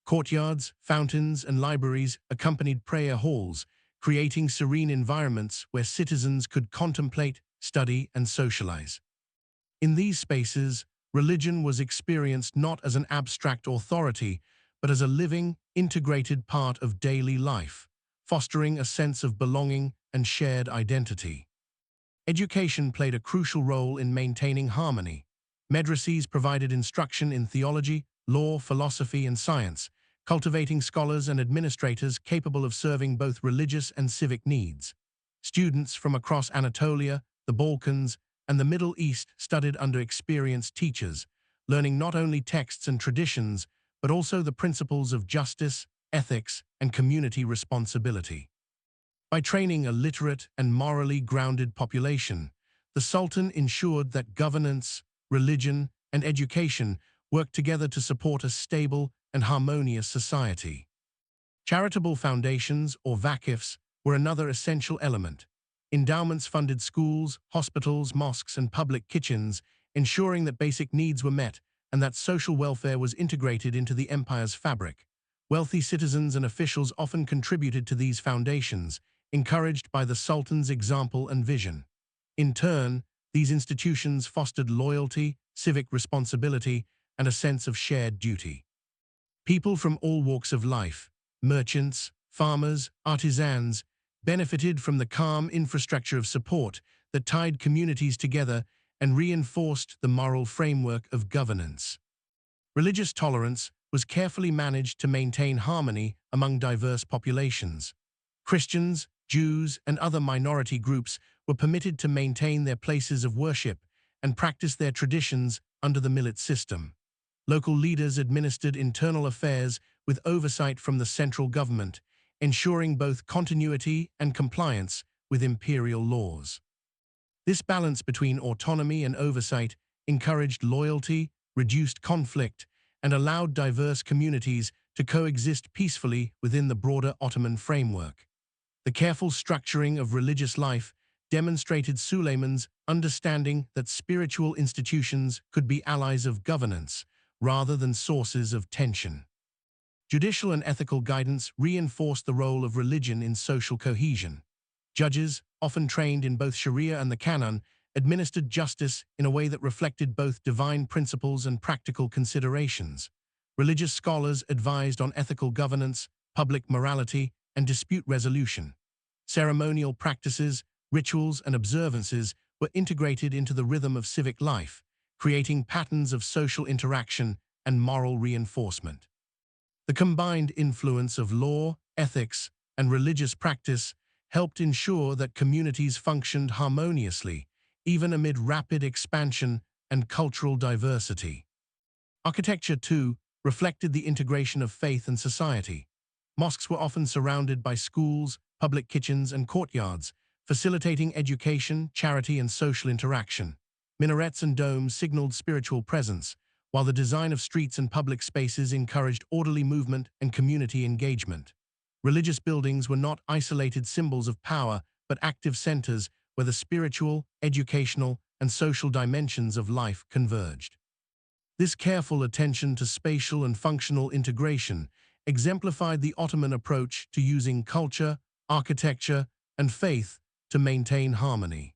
Courtyards, fountains, and libraries accompanied prayer halls, creating serene environments where citizens could contemplate, study, and socialize. In these spaces, religion was experienced not as an abstract authority, but as a living, integrated part of daily life, fostering a sense of belonging and shared identity. Education played a crucial role in maintaining harmony. Madrasas provided instruction in theology, law, philosophy, and science, cultivating scholars and administrators capable of serving both religious and civic needs. Students from across Anatolia, the Balkans, and the Middle East studied under experienced teachers, learning not only texts and traditions, but also the principles of justice, ethics, and community responsibility. By training a literate and morally grounded population, the Sultan ensured that governance, religion, and education worked together to support a stable and harmonious society. Charitable foundations, or vakifs, were another essential element. Endowments funded schools, hospitals, mosques, and public kitchens, ensuring that basic needs were met and that social welfare was integrated into the empire's fabric. Wealthy citizens and officials often contributed to these foundations, encouraged by the Sultan's example and vision. In turn, these institutions fostered loyalty, civic responsibility, and a sense of shared duty. People from all walks of life, merchants, farmers, artisans, benefited from the calm infrastructure of support that tied communities together and reinforced the moral framework of governance. Religious tolerance was carefully managed to maintain harmony among diverse populations. Christians, Jews, and other minority groups were permitted to maintain their places of worship, and practiced their traditions under the millet system. Local leaders administered internal affairs with oversight from the central government, ensuring both continuity and compliance with imperial laws. This balance between autonomy and oversight encouraged loyalty, reduced conflict, and allowed diverse communities to coexist peacefully within the broader Ottoman framework. The careful structuring of religious life demonstrated Suleiman's understanding that spiritual institutions could be allies of governance rather than sources of tension. Judicial and ethical guidance reinforced the role of religion in social cohesion. Judges, often trained in both Sharia and the Canon, administered justice in a way that reflected both divine principles and practical considerations. Religious scholars advised on ethical governance, public morality, and dispute resolution. Ceremonial practices, rituals, and observances were integrated into the rhythm of civic life, creating patterns of social interaction and moral reinforcement. The combined influence of law, ethics, and religious practice helped ensure that communities functioned harmoniously, even amid rapid expansion and cultural diversity. Architecture, too, reflected the integration of faith and society. Mosques were often surrounded by schools, public kitchens, and courtyards, facilitating education, charity, and social interaction. Minarets and domes signaled spiritual presence, while the design of streets and public spaces encouraged orderly movement and community engagement. Religious buildings were not isolated symbols of power, but active centers where the spiritual, educational, and social dimensions of life converged. This careful attention to spatial and functional integration exemplified the Ottoman approach to using culture, architecture, and faith to maintain harmony.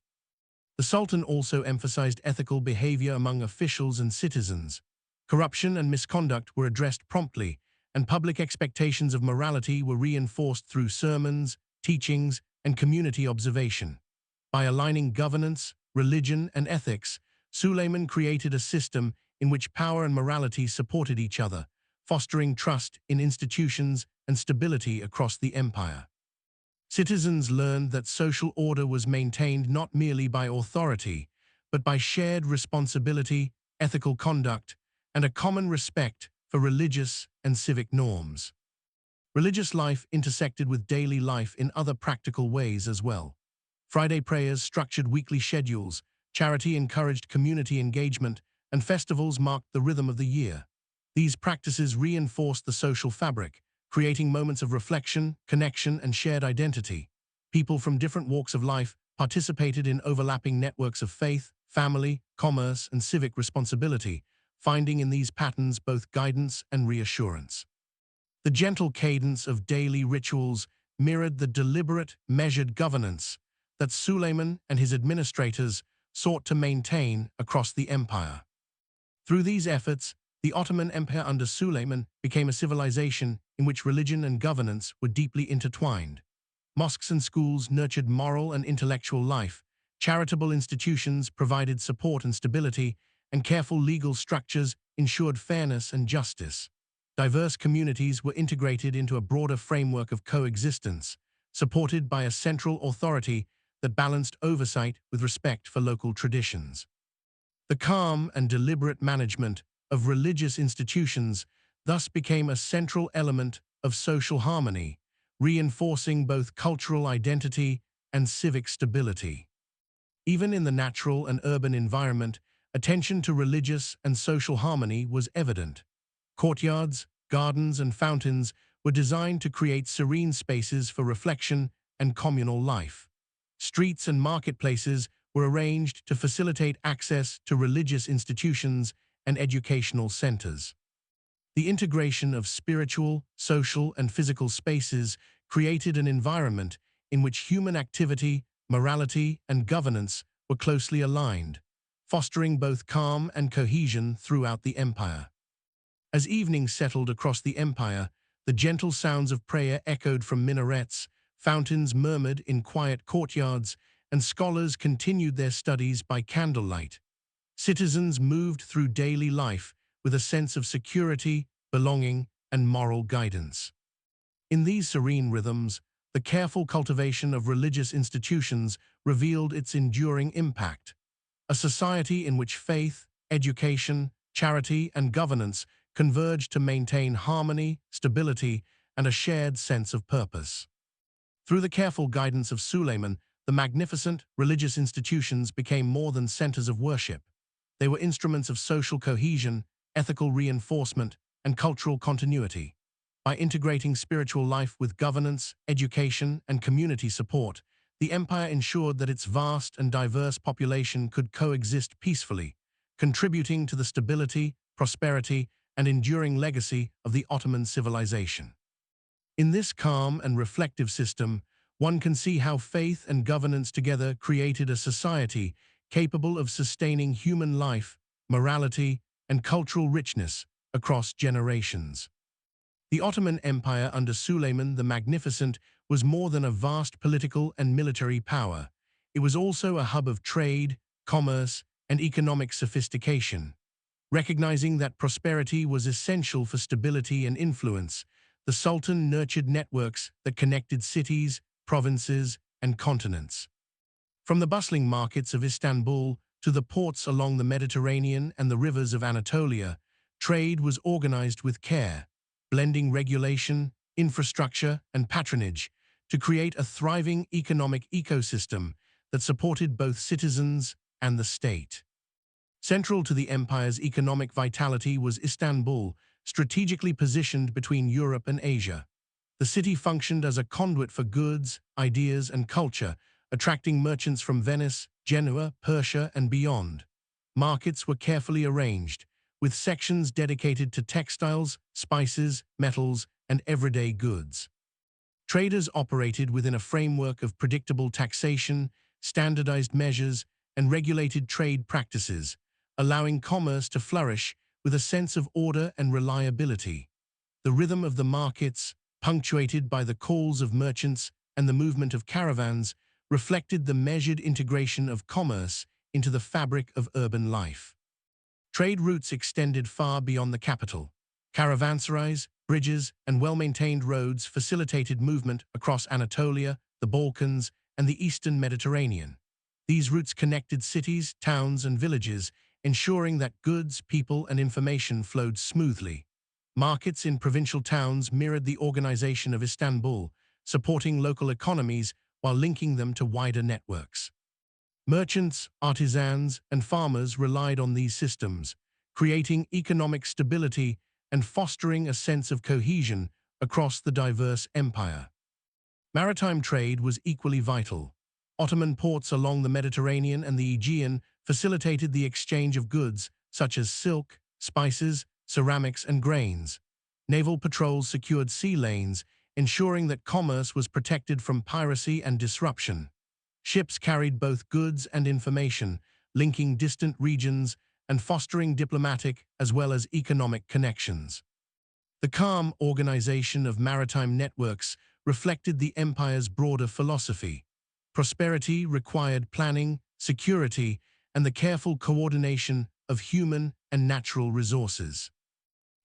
The Sultan also emphasized ethical behavior among officials and citizens. Corruption and misconduct were addressed promptly, and public expectations of morality were reinforced through sermons, teachings, and community observation. By aligning governance, religion, and ethics, Suleiman created a system in which power and morality supported each other, fostering trust in institutions and stability across the empire. Citizens learned that social order was maintained not merely by authority, but by shared responsibility, ethical conduct, and a common respect for religious and civic norms. Religious life intersected with daily life in other practical ways as well. Friday prayers structured weekly schedules, charity encouraged community engagement, and festivals marked the rhythm of the year. These practices reinforced the social fabric, creating moments of reflection, connection, and shared identity. People from different walks of life participated in overlapping networks of faith, family, commerce, and civic responsibility, finding in these patterns both guidance and reassurance. The gentle cadence of daily rituals mirrored the deliberate, measured governance that Suleiman and his administrators sought to maintain across the empire. Through these efforts, the Ottoman Empire under Suleiman became a civilization in which religion and governance were deeply intertwined. Mosques and schools nurtured moral and intellectual life, charitable institutions provided support and stability, and careful legal structures ensured fairness and justice. Diverse communities were integrated into a broader framework of coexistence, supported by a central authority that balanced oversight with respect for local traditions. The calm and deliberate management of religious institutions thus became a central element of social harmony, reinforcing both cultural identity and civic stability. Even in the natural and urban environment, attention to religious and social harmony was evident. Courtyards, gardens, and fountains were designed to create serene spaces for reflection and communal life. Streets and marketplaces were arranged to facilitate access to religious institutions and educational centers. The integration of spiritual, social, and physical spaces created an environment in which human activity, morality, and governance were closely aligned, fostering both calm and cohesion throughout the empire. As evening settled across the empire, the gentle sounds of prayer echoed from minarets, fountains murmured in quiet courtyards, and scholars continued their studies by candlelight. Citizens moved through daily life with a sense of security, belonging, and moral guidance. In these serene rhythms, the careful cultivation of religious institutions revealed its enduring impact. a society in which faith, education, charity, and governance converged to maintain harmony, stability, and a shared sense of purpose. Through the careful guidance of Suleiman, the magnificent religious institutions became more than centers of worship. They were instruments of social cohesion, ethical reinforcement, and cultural continuity. By integrating spiritual life with governance, education, and community support, the empire ensured that its vast and diverse population could coexist peacefully, contributing to the stability, prosperity, and enduring legacy of the Ottoman civilization. In this calm and reflective system, one can see how faith and governance together created a society capable of sustaining human life, morality, and cultural richness across generations. The Ottoman Empire under Suleiman the Magnificent was more than a vast political and military power. It was also a hub of trade, commerce, and economic sophistication. Recognizing that prosperity was essential for stability and influence, the Sultan nurtured networks that connected cities, provinces, and continents. From the bustling markets of Istanbul to the ports along the Mediterranean and the rivers of Anatolia, trade was organized with care, blending regulation, infrastructure, and patronage to create a thriving economic ecosystem that supported both citizens and the state. Central to the empire's economic vitality was Istanbul, strategically positioned between Europe and Asia. The city functioned as a conduit for goods, ideas, and culture, attracting merchants from Venice, Genoa, Persia, and beyond. Markets were carefully arranged, with sections dedicated to textiles, spices, metals, and everyday goods. Traders operated within a framework of predictable taxation, standardized measures, and regulated trade practices, allowing commerce to flourish with a sense of order and reliability. The rhythm of the markets, punctuated by the calls of merchants and the movement of caravans, reflected the measured integration of commerce into the fabric of urban life. Trade routes extended far beyond the capital. Caravanserais, bridges, and well-maintained roads facilitated movement across Anatolia, the Balkans, and the eastern Mediterranean. These routes connected cities, towns, and villages, ensuring that goods, people, and information flowed smoothly. Markets in provincial towns mirrored the organization of Istanbul, supporting local economies while linking them to wider networks. Merchants, artisans, and farmers relied on these systems, creating economic stability and fostering a sense of cohesion across the diverse empire. Maritime trade was equally vital. Ottoman ports along the Mediterranean and the Aegean facilitated the exchange of goods such as silk, spices, ceramics, and grains. Naval patrols secured sea lanes, ensuring that commerce was protected from piracy and disruption. Ships carried both goods and information, linking distant regions and fostering diplomatic as well as economic connections. The calm organization of maritime networks reflected the empire's broader philosophy. Prosperity required planning, security, and the careful coordination of human and natural resources.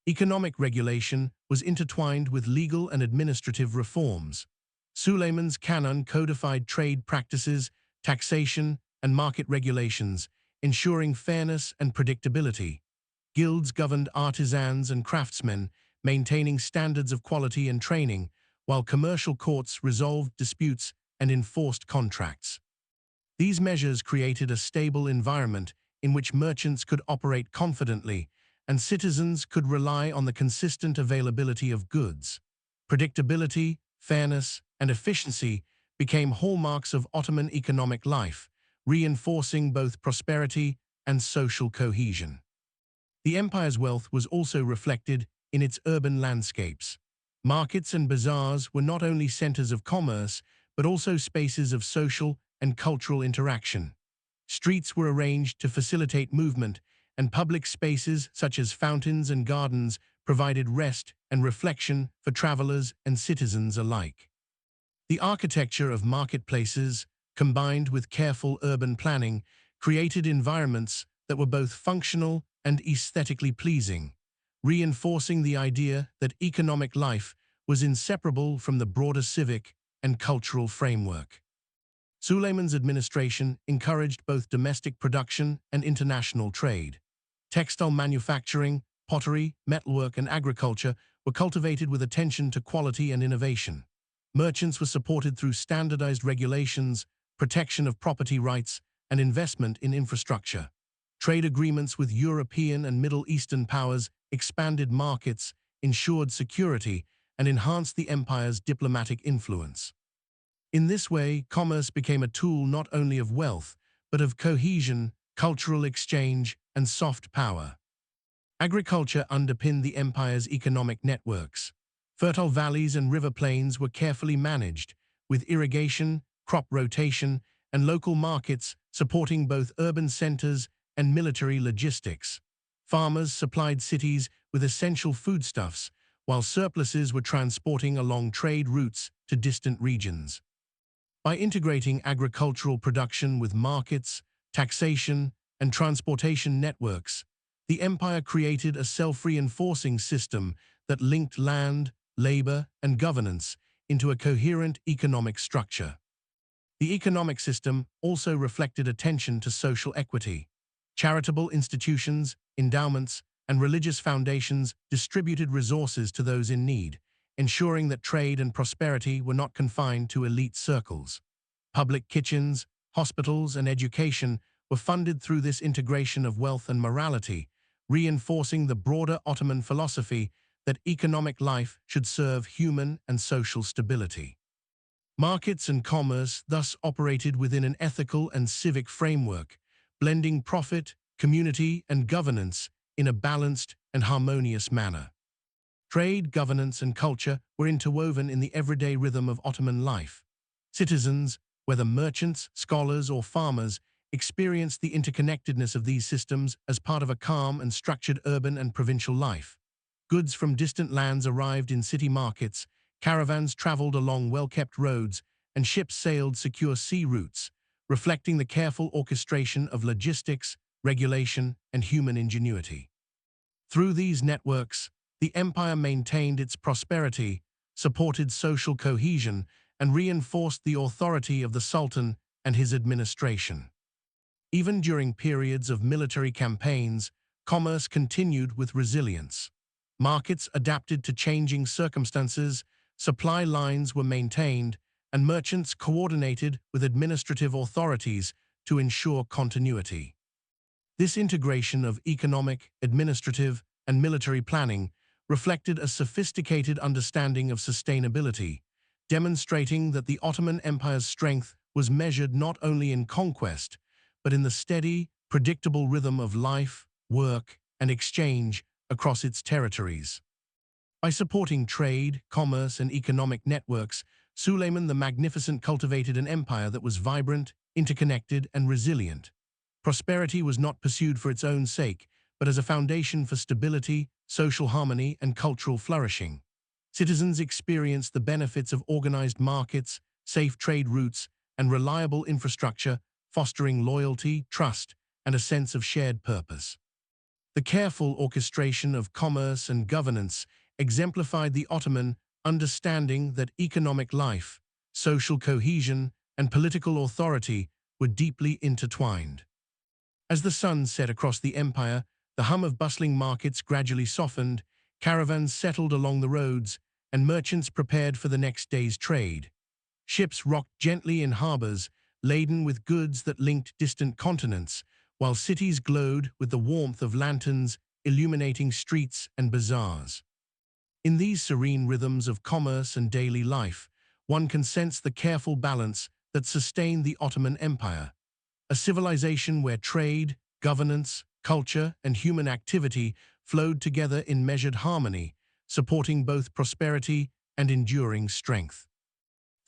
Economic regulation was intertwined with legal and administrative reforms. Suleiman's canon codified trade practices, taxation, and market regulations, ensuring fairness and predictability. Guilds governed artisans and craftsmen, maintaining standards of quality and training, while commercial courts resolved disputes and enforced contracts. These measures created a stable environment in which merchants could operate confidently and citizens could rely on the consistent availability of goods. Predictability, fairness, and efficiency became hallmarks of Ottoman economic life, reinforcing both prosperity and social cohesion. The empire's wealth was also reflected in its urban landscapes. Markets and bazaars were not only centers of commerce, but also spaces of social and cultural interaction. Streets were arranged to facilitate movement, and public spaces such as fountains and gardens provided rest and reflection for travelers and citizens alike. The architecture of marketplaces, combined with careful urban planning, created environments that were both functional and aesthetically pleasing, reinforcing the idea that economic life was inseparable from the broader civic and cultural framework. Suleiman's administration encouraged both domestic production and international trade. Textile manufacturing, pottery, metalwork, and agriculture were cultivated with attention to quality and innovation. Merchants were supported through standardized regulations, protection of property rights, and investment in infrastructure. Trade agreements with European and Middle Eastern powers expanded markets, ensured security, and enhanced the empire's diplomatic influence. In this way, commerce became a tool not only of wealth, but of cohesion, cultural exchange, and soft power. Agriculture underpinned the empire's economic networks. Fertile valleys and river plains were carefully managed, with irrigation, crop rotation, and local markets supporting both urban centers and military logistics. Farmers supplied cities with essential foodstuffs, while surpluses were transporting along trade routes to distant regions. By integrating agricultural production with markets, taxation, and transportation networks, the empire created a self-reinforcing system that linked land, labor, and governance into a coherent economic structure. The economic system also reflected attention to social equity. Charitable institutions, endowments, and religious foundations distributed resources to those in need, ensuring that trade and prosperity were not confined to elite circles. Public kitchens, hospitals, and education were funded through this integration of wealth and morality, reinforcing the broader Ottoman philosophy that economic life should serve human and social stability. Markets and commerce thus operated within an ethical and civic framework, blending profit, community, and governance in a balanced and harmonious manner. Trade, governance, and culture were interwoven in the everyday rhythm of Ottoman life. Citizens, whether merchants, scholars, or farmers, experienced the interconnectedness of these systems as part of a calm and structured urban and provincial life. Goods from distant lands arrived in city markets, caravans traveled along well-kept roads, and ships sailed secure sea routes, reflecting the careful orchestration of logistics, regulation, and human ingenuity. Through these networks, the empire maintained its prosperity, supported social cohesion, and reinforced the authority of the Sultan and his administration. Even during periods of military campaigns, commerce continued with resilience. Markets adapted to changing circumstances, supply lines were maintained, and merchants coordinated with administrative authorities to ensure continuity. This integration of economic, administrative, and military planning reflected a sophisticated understanding of sustainability, demonstrating that the Ottoman Empire's strength was measured not only in conquest, but in the steady, predictable rhythm of life, work, and exchange across its territories. By supporting trade, commerce, and economic networks, Suleiman the Magnificent cultivated an empire that was vibrant, interconnected, and resilient. Prosperity was not pursued for its own sake, but as a foundation for stability, social harmony, and cultural flourishing. Citizens experienced the benefits of organized markets, safe trade routes, and reliable infrastructure, fostering loyalty, trust, and a sense of shared purpose. The careful orchestration of commerce and governance exemplified the Ottoman understanding that economic life, social cohesion, and political authority were deeply intertwined. As the sun set across the empire, the hum of bustling markets gradually softened, caravans settled along the roads, and merchants prepared for the next day's trade. Ships rocked gently in harbors, laden with goods that linked distant continents, while cities glowed with the warmth of lanterns illuminating streets and bazaars. In these serene rhythms of commerce and daily life, one can sense the careful balance that sustained the Ottoman Empire, a civilization where trade, governance, culture, and human activity flowed together in measured harmony, supporting both prosperity and enduring strength.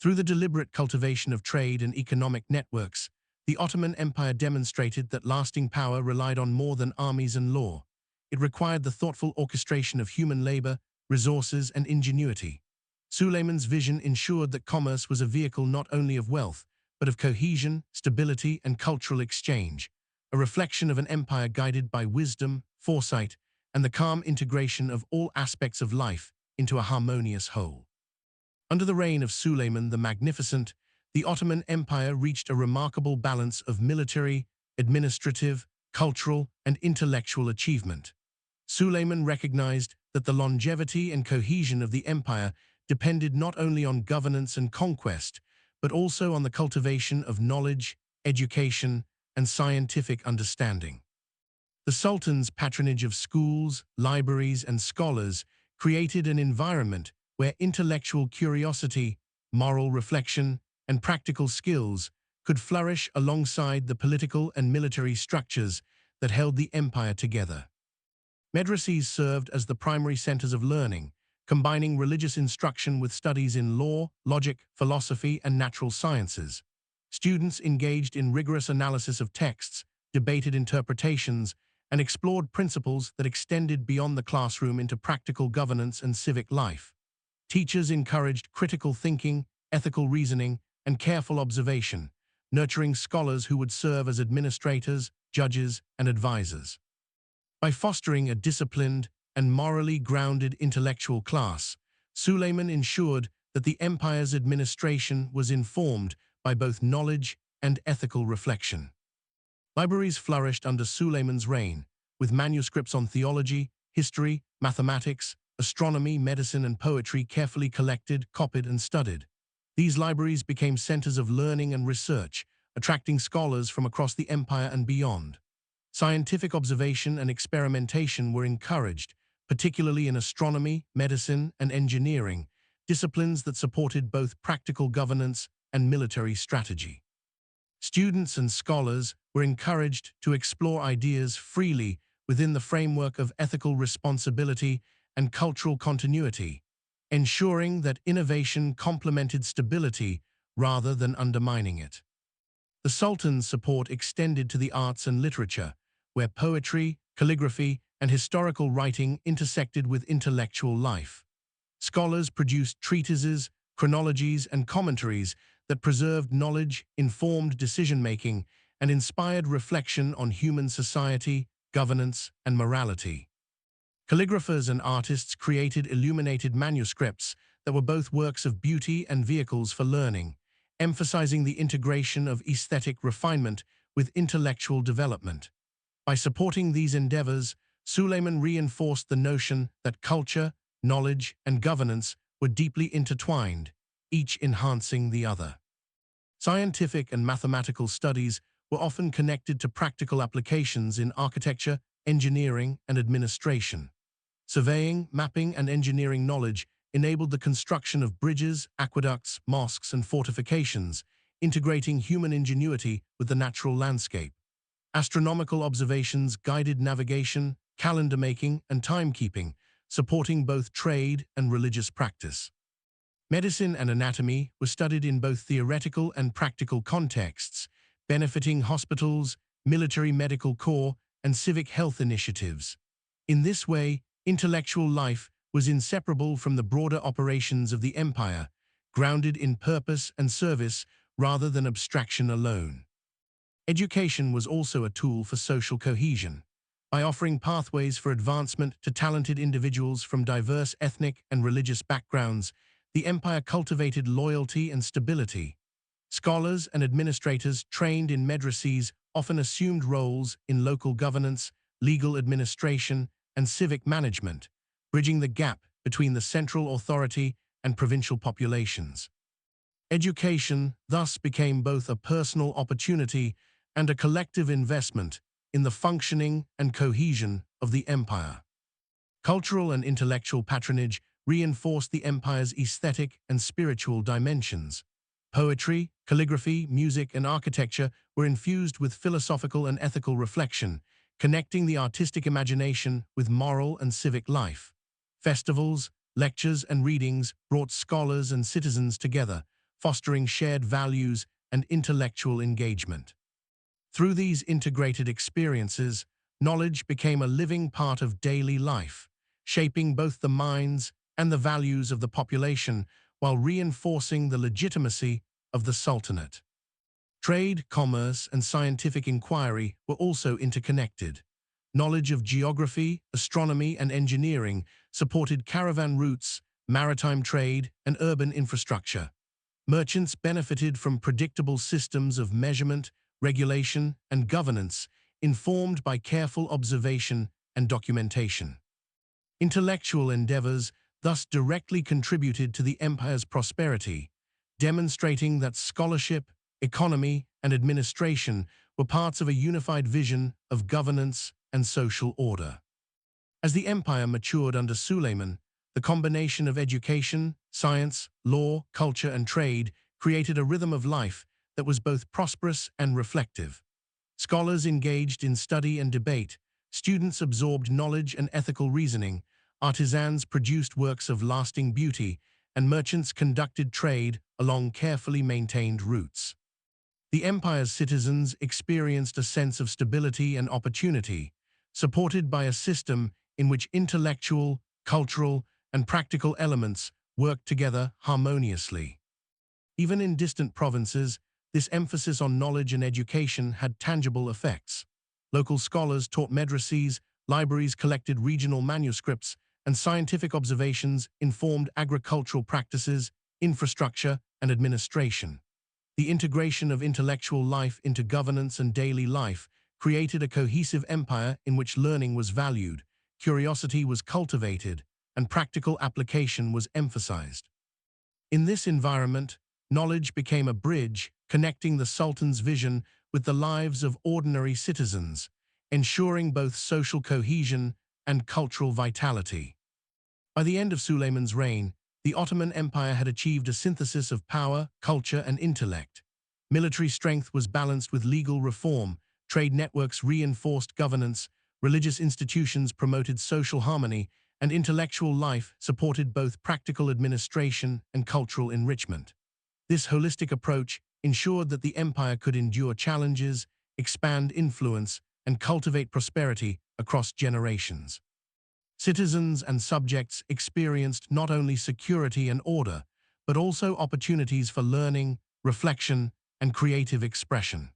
Through the deliberate cultivation of trade and economic networks, the Ottoman Empire demonstrated that lasting power relied on more than armies and law. It required the thoughtful orchestration of human labor, resources, and ingenuity. Suleiman's vision ensured that commerce was a vehicle not only of wealth, but of cohesion, stability, and cultural exchange, a reflection of an empire guided by wisdom, foresight, and the calm integration of all aspects of life into a harmonious whole. Under the reign of Suleiman the Magnificent, the Ottoman Empire reached a remarkable balance of military, administrative, cultural, and intellectual achievement. Suleiman recognized that the longevity and cohesion of the empire depended not only on governance and conquest, but also on the cultivation of knowledge, education, and scientific understanding. The Sultan's patronage of schools, libraries, and scholars created an environment where intellectual curiosity, moral reflection, and practical skills could flourish alongside the political and military structures that held the empire together. Madrasas served as the primary centers of learning, combining religious instruction with studies in law, logic, philosophy, and natural sciences. Students engaged in rigorous analysis of texts, debated interpretations, and explored principles that extended beyond the classroom into practical governance and civic life. Teachers encouraged critical thinking, ethical reasoning, and careful observation, nurturing scholars who would serve as administrators, judges, and advisors. By fostering a disciplined and morally grounded intellectual class, Suleiman ensured that the empire's administration was informed by both knowledge and ethical reflection. Libraries flourished under Suleiman's reign, with manuscripts on theology, history, mathematics, astronomy, medicine, and poetry carefully collected, copied, and studied. These libraries became centers of learning and research, attracting scholars from across the empire and beyond. Scientific observation and experimentation were encouraged, particularly in astronomy, medicine, and engineering, disciplines that supported both practical governance and military strategy. Students and scholars were encouraged to explore ideas freely within the framework of ethical responsibility and cultural continuity, ensuring that innovation complemented stability rather than undermining it. The Sultan's support extended to the arts and literature, where poetry, calligraphy, and historical writing intersected with intellectual life. Scholars produced treatises, chronologies, and commentaries that preserved knowledge, informed decision-making, and inspired reflection on human society, governance, and morality. Calligraphers and artists created illuminated manuscripts that were both works of beauty and vehicles for learning, emphasizing the integration of aesthetic refinement with intellectual development. By supporting these endeavors, Suleiman reinforced the notion that culture, knowledge, and governance were deeply intertwined, each enhancing the other. Scientific and mathematical studies were often connected to practical applications in architecture, engineering, and administration. Surveying, mapping, and engineering knowledge enabled the construction of bridges, aqueducts, mosques, and fortifications, integrating human ingenuity with the natural landscape. Astronomical observations guided navigation, calendar making, and timekeeping, supporting both trade and religious practice. Medicine and anatomy were studied in both theoretical and practical contexts, benefiting hospitals, military medical corps, and civic health initiatives. In this way, intellectual life was inseparable from the broader operations of the empire, grounded in purpose and service rather than abstraction alone. Education was also a tool for social cohesion. By offering pathways for advancement to talented individuals from diverse ethnic and religious backgrounds, the empire cultivated loyalty and stability. Scholars and administrators trained in madrasas often assumed roles in local governance, legal administration, and civic management, bridging the gap between the central authority and provincial populations. Education thus became both a personal opportunity and a collective investment in the functioning and cohesion of the empire. Cultural and intellectual patronage reinforced the empire's aesthetic and spiritual dimensions. Poetry, calligraphy, music, and architecture were infused with philosophical and ethical reflection, connecting the artistic imagination with moral and civic life. Festivals, lectures, and readings brought scholars and citizens together, fostering shared values and intellectual engagement. Through these integrated experiences, knowledge became a living part of daily life, shaping both the minds and the values of the population while reinforcing the legitimacy of the Sultanate. Trade, commerce, and scientific inquiry were also interconnected. Knowledge of geography, astronomy, and engineering supported caravan routes, maritime trade, and urban infrastructure. Merchants benefited from predictable systems of measurement, regulation, and governance, informed by careful observation and documentation. Intellectual endeavors thus directly contributed to the empire's prosperity, demonstrating that scholarship, economy, and administration were parts of a unified vision of governance and social order. As the empire matured under Suleiman, the combination of education, science, law, culture, and trade created a rhythm of life that was both prosperous and reflective. Scholars engaged in study and debate, students absorbed knowledge and ethical reasoning, artisans produced works of lasting beauty, and merchants conducted trade along carefully maintained routes. The empire's citizens experienced a sense of stability and opportunity, supported by a system in which intellectual, cultural, and practical elements worked together harmoniously. Even in distant provinces, this emphasis on knowledge and education had tangible effects. Local scholars taught madrasas, libraries collected regional manuscripts, and scientific observations informed agricultural practices, infrastructure, and administration. The integration of intellectual life into governance and daily life created a cohesive empire in which learning was valued, curiosity was cultivated, and practical application was emphasized. In this environment, knowledge became a bridge connecting the Sultan's vision with the lives of ordinary citizens, ensuring both social cohesion and cultural vitality. By the end of Suleiman's reign, the Ottoman Empire had achieved a synthesis of power, culture, and intellect. Military strength was balanced with legal reform, trade networks reinforced governance, religious institutions promoted social harmony, and intellectual life supported both practical administration and cultural enrichment. This holistic approach ensured that the empire could endure challenges, expand influence, and cultivate prosperity across generations. Citizens and subjects experienced not only security and order, but also opportunities for learning, reflection, and creative expression.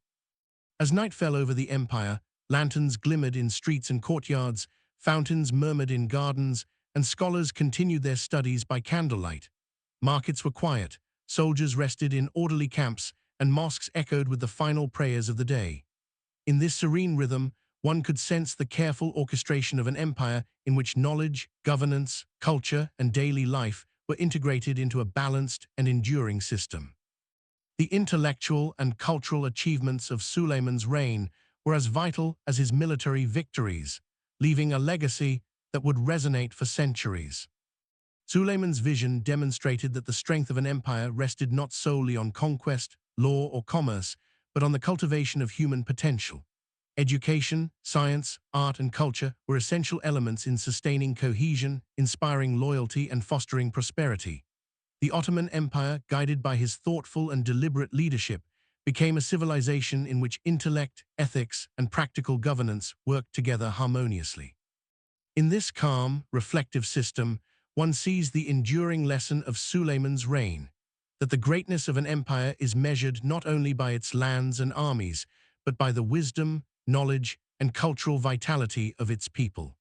As night fell over the empire, lanterns glimmered in streets and courtyards, fountains murmured in gardens, and scholars continued their studies by candlelight. Markets were quiet, soldiers rested in orderly camps, and mosques echoed with the final prayers of the day. In this serene rhythm, one could sense the careful orchestration of an empire in which knowledge, governance, culture, and daily life were integrated into a balanced and enduring system. The intellectual and cultural achievements of Suleiman's reign were as vital as his military victories, leaving a legacy that would resonate for centuries. Suleiman's vision demonstrated that the strength of an empire rested not solely on conquest, law, or commerce, but on the cultivation of human potential. Education, science, art, and culture were essential elements in sustaining cohesion, inspiring loyalty, and fostering prosperity. The Ottoman Empire, guided by his thoughtful and deliberate leadership, became a civilization in which intellect, ethics, and practical governance worked together harmoniously. In this calm, reflective system, one sees the enduring lesson of Suleiman's reign, that the greatness of an empire is measured not only by its lands and armies, but by the wisdom, knowledge, and cultural vitality of its people.